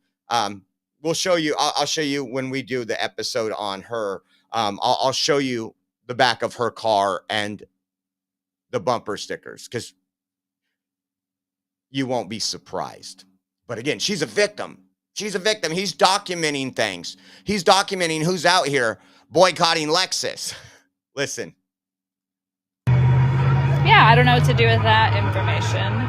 We'll show you. I'll show you when we do the episode on her. I'll show you the back of her car and the bumper stickers, because you won't be surprised. But again, she's a victim. She's a victim. He's documenting things. He's documenting who's out here boycotting Lexus. Listen. Yeah, I don't know what to do with that information.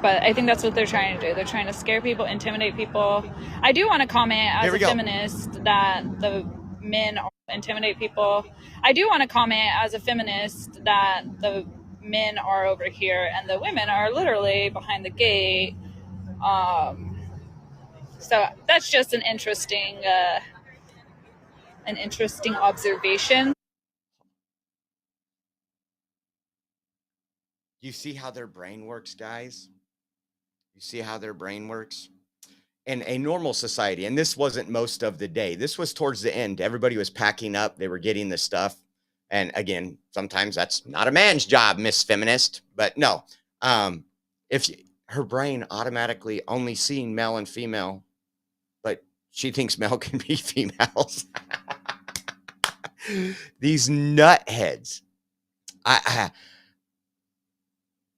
But I think that's what they're trying to do. They're trying to scare people, intimidate people. I do want to comment as a feminist that the men are intimidate people. I do want to comment as a feminist that the men are over here and the women are literally behind the gate. So that's just an interesting observation. You see how their brain works, guys? You see how their brain works? In a normal society, and this wasn't most of the day, this was towards the end. Everybody was packing up, they were getting the stuff. And again, sometimes that's not a man's job, Miss Feminist, but no. If her brain automatically only seeing male and female, but she thinks male can be females. These nutheads.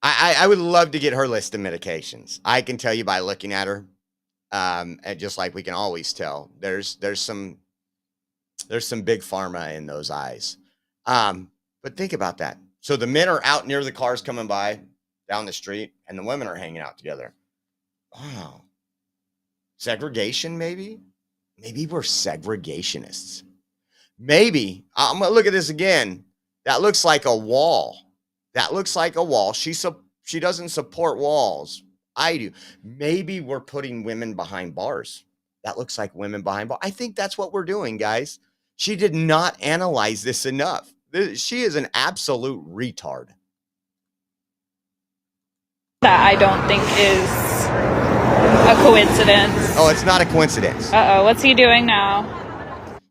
I would love to get her list of medications. I can tell you by looking at her, and just like we can always tell, there's some big pharma in those eyes. But think about that. So the men are out near the cars coming by down the street, and the women are hanging out together. Wow. Segregation, maybe? Maybe we're segregationists. Maybe. I'm going to look at this again. That looks like a wall. That looks like a wall. She doesn't support walls. I do. Maybe we're putting women behind bars. That looks like women behind bars. I think that's what we're doing, guys. She did not analyze this enough. She is an absolute retard. That I don't think is a coincidence. Oh, it's not a coincidence. Uh-oh, what's he doing now?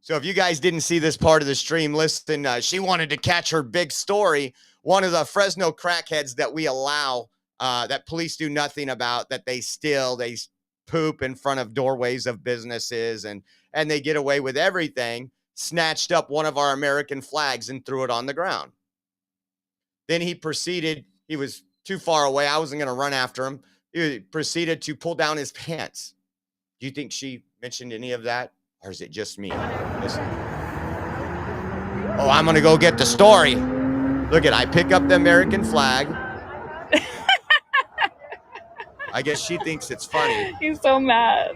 So if you guys didn't see this part of the stream, listen, she wanted to catch her big story. One of the Fresno crackheads that we allow, that police do nothing about, that they poop in front of doorways of businesses and they get away with everything, snatched up one of our American flags and threw it on the ground. Then he was too far away. I wasn't going to run after him. He proceeded to pull down his pants. Do you think she mentioned any of that? Or is it just me? Listen. Oh, I'm going to go get the story. Look I pick up the American flag. I guess she thinks it's funny. He's so mad.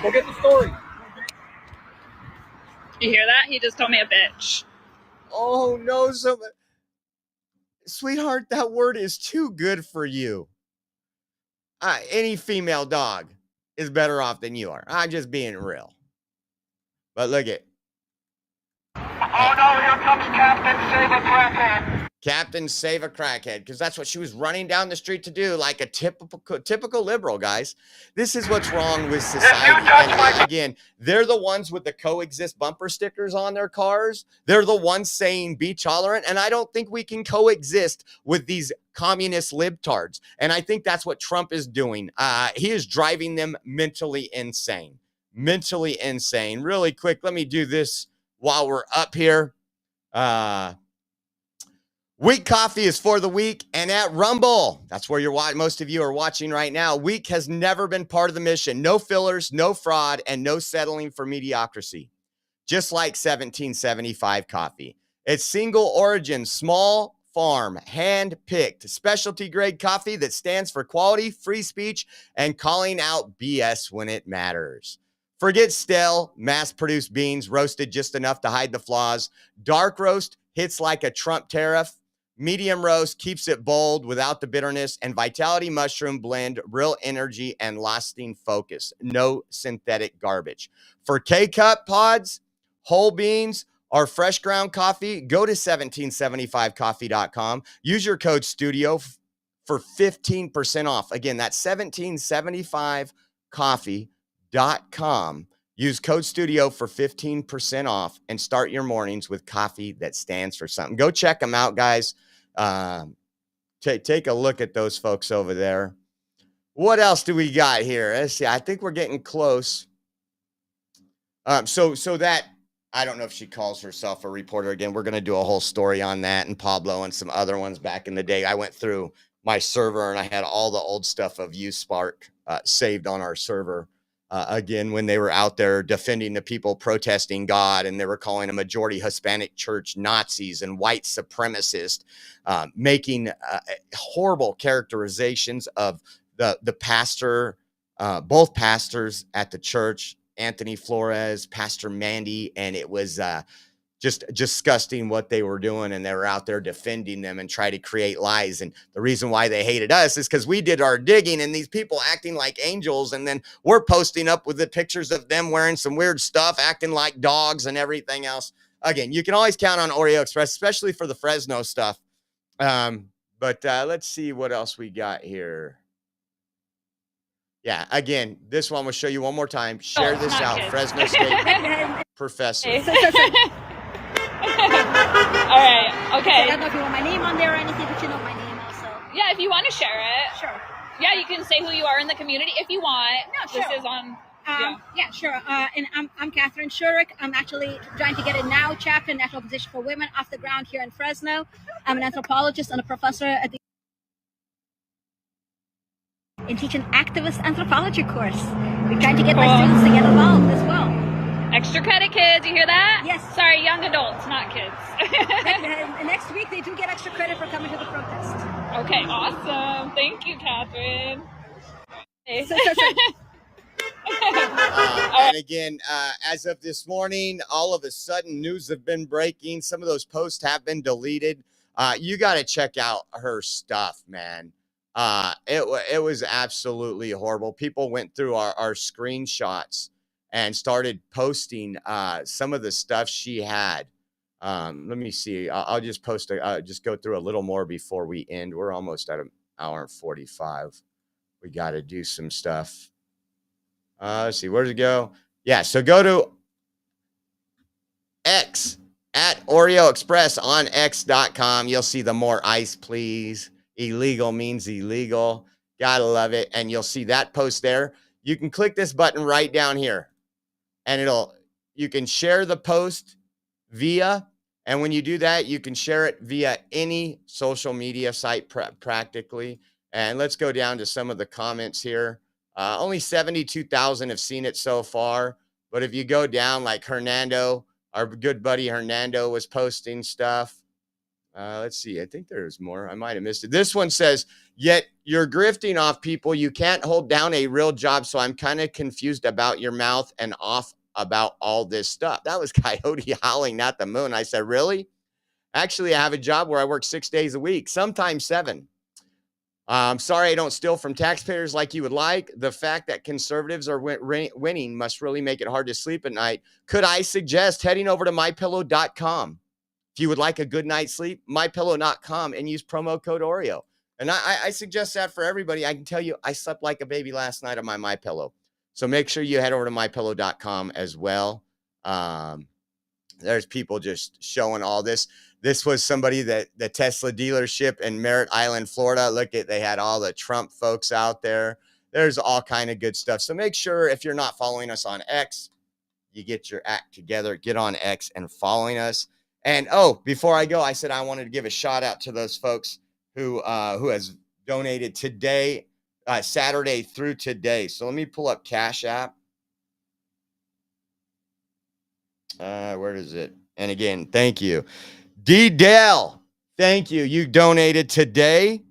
Go get the story. You hear that? He just called me a bitch. Oh, no. Sweetheart, that word is too good for you. Any female dog is better off than you are. I'm just being real. But look at. Oh no, here comes Captain Save a Crackhead. Captain Save a Crackhead, because that's what she was running down the street to do, like a typical liberal, guys. This is what's wrong with society. And again, they're the ones with the coexist bumper stickers on their cars. They're the ones saying be tolerant. And I don't think we can coexist with these communist libtards. And I think that's what Trump is doing. He is driving them mentally insane. Mentally insane. Really quick, let me do this while we're up here. Weak coffee is for the weak, and at Rumble, that's where most of you are watching right now. Weak has never been part of the mission. No fillers, no fraud, and no settling for mediocrity. Just like 1775 coffee. It's single origin, small farm, hand-picked, specialty grade coffee that stands for quality, free speech, and calling out BS when it matters. Forget stale, mass-produced beans roasted just enough to hide the flaws. Dark roast hits like a Trump tariff. Medium roast keeps it bold without the bitterness, and Vitality Mushroom Blend, real energy and lasting focus. No synthetic garbage. For K-Cup pods, whole beans, or fresh ground coffee, go to 1775coffee.com. Use your code STUDIO for 15% off. Again, that's 1775coffee.com. Use code STUDIO for 15% off and start your mornings with coffee that stands for something. Go check them out, guys. Take a look at those folks over there. What else do we got here? Let's see. I think we're getting close. So that, I don't know if she calls herself a reporter again. We're going to do a whole story on that and Pablo and some other ones back in the day. I went through my server and I had all the old stuff of USpark saved on our server. again, when they were out there defending the people protesting God, and they were calling a majority Hispanic church Nazis and white supremacists, making horrible characterizations of the pastor, both pastors at the church, Anthony Flores, Pastor Mandy, and it was just disgusting what they were doing, and they were out there defending them and try to create lies. And the reason why they hated us is because we did our digging, and these people acting like angels, and then we're posting up with the pictures of them wearing some weird stuff, acting like dogs and everything else. Again, you can always count on Oreo Express, especially for the Fresno stuff. But let's see what else we got here. Yeah, again, this one will show you one more time. Share this out, kids. Fresno State professor. All right, okay. I don't know if you want my name on there or anything, but you know my name also. Yeah, if you want to share it. Sure. Yeah, you can say who you are in the community if you want. No, sure. This is on. Yeah, sure. And I'm Katherine Shurik. I'm actually trying to get a NOW chapter, National Position for Women, off the ground here in Fresno. I'm an anthropologist and a professor at the and teach an activist anthropology course. We're trying to get my students to get involved as well. Extra credit, kids. You hear that? Yes. Sorry, young adults, not kids. And next week they do get extra credit for coming to the protest. Okay, awesome. Thank you, Catherine. And again, as of this morning, all of a sudden news have been breaking. Some of those posts have been deleted. You got to check out her stuff, man. It was absolutely horrible. People went through our screenshots and started posting some of the stuff she had. Let me see. I'll just post just go through a little more before we end. We're almost at an hour and 45. We got to do some stuff. Let's see. Where does it go? Yeah. So go to X at Oreo Express on X.com. You'll see the more ice, please. Illegal means illegal. Gotta love it. And you'll see that post there. You can click this button right down here, and you can share the post via, and when you do that, you can share it via any social media site practically. And let's go down to some of the comments here. Only 72,000 have seen it so far. But if you go down, like Hernando, our good buddy Hernando was posting stuff. Let's see. I think there's more. I might have missed it. This one says, yet you're grifting off people. You can't hold down a real job. So I'm kind of confused about your mouth and off about all this stuff. That was Coyote howling at the moon. I said, really? Actually, I have a job where I work 6 days a week, sometimes 7. I'm sorry I don't steal from taxpayers like you would like. The fact that conservatives are winning must really make it hard to sleep at night. Could I suggest heading over to mypillow.com? If you would like a good night's sleep, mypillow.com, and use promo code Oreo. And I suggest that for everybody. I can tell you, I slept like a baby last night on my MyPillow. So make sure you head over to mypillow.com as well. There's people just showing all this. This was somebody that the Tesla dealership in Merritt Island, Florida. Look at, they had all the Trump folks out there. There's all kind of good stuff. So make sure, if you're not following us on X, you get your act together, get on X and following us. And before I go, I said I wanted to give a shout out to those folks who has donated today, Saturday through today. So let me pull up Cash App. Where is it? And again, thank you. D. Dell, thank you. You donated today.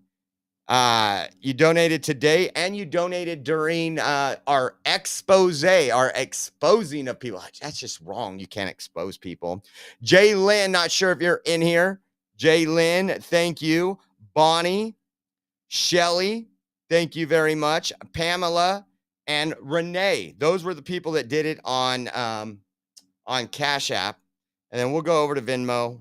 You donated today, and you donated during our expose, our exposing of people. That's just wrong. You can't expose people. Jay Lynn, not sure if you're in here. Jay Lynn, thank you. Bonnie, Shelly, thank you very much. Pamela and Renee. Those were the people that did it on Cash App. And then we'll go over to Venmo.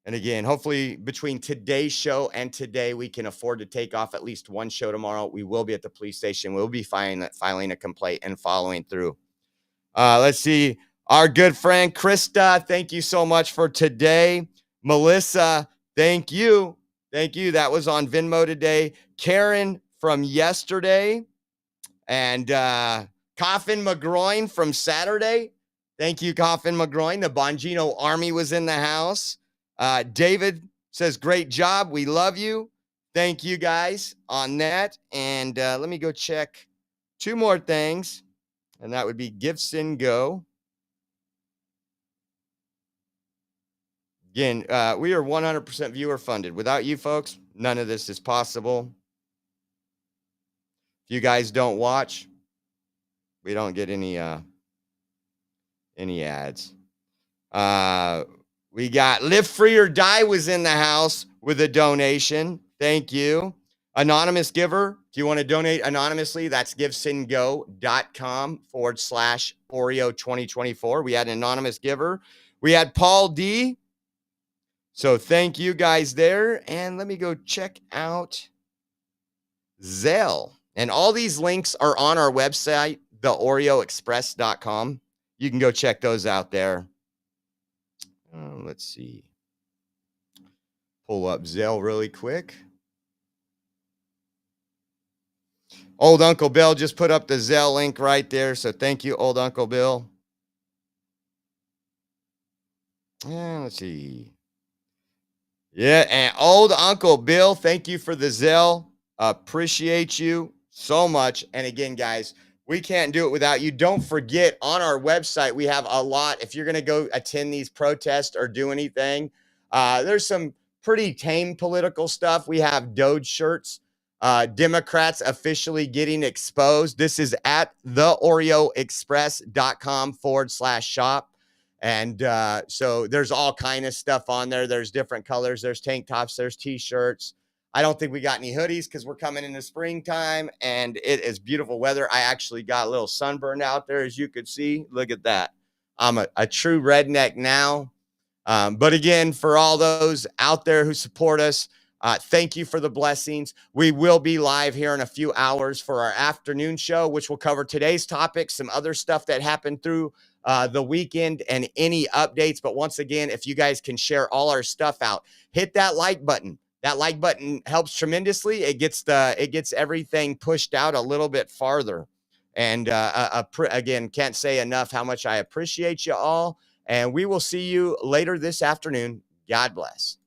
And again, hopefully between today's show and today, we can afford to take off at least one show tomorrow. We will be at the police station. We'll be filing a complaint and following through. Let's see. Our good friend, Krista, thank you so much for today. Melissa, thank you. Thank you. That was on Venmo today. Karen from yesterday. And Coffin McGroin from Saturday. Thank you, Coffin McGroin. The Bongino Army was in the house. David says, great job. We love you. Thank you guys on that. And let me go check 2 more things. and that would be Gifts and Go. Again, we are 100% viewer funded. Without you folks, none of this is possible. If you guys don't watch, we don't get any ads. We got Live Free or Die was in the house with a donation. Thank you. Anonymous giver, if you want to donate anonymously, that's givesandgo.com/Oreo 2024. We had an anonymous giver. We had Paul D. So thank you guys there. And let me go check out Zelle. And all these links are on our website, theoreoexpress.com. You can go check those out there. Let's see. Pull up Zelle really quick. Old Uncle Bill just put up the Zelle link right there. So thank you, Old Uncle Bill. Let's see. Yeah, and Old Uncle Bill, thank you for the Zelle. Appreciate you so much. And again, guys, we can't do it without you. Don't forget, on our website, we have a lot. If you're going to go attend these protests or do anything, there's some pretty tame political stuff. We have Doge shirts. Democrats officially getting exposed. This is at theoreoexpress.com/shop. And so there's all kind of stuff on there. There's different colors. There's tank tops. There's t-shirts. I don't think we got any hoodies because we're coming into springtime and it is beautiful weather. I actually got a little sunburned out there, as you could see. Look at that. I'm a true redneck now. But again, for all those out there who support us, thank you for the blessings. We will be live here in a few hours for our afternoon show, which will cover today's topic, some other stuff that happened through the weekend, and any updates. But once again, if you guys can share all our stuff out, hit that like button. That like button helps tremendously. It gets everything pushed out a little bit farther. And again, can't say enough how much I appreciate you all. And we will see you later this afternoon. God bless.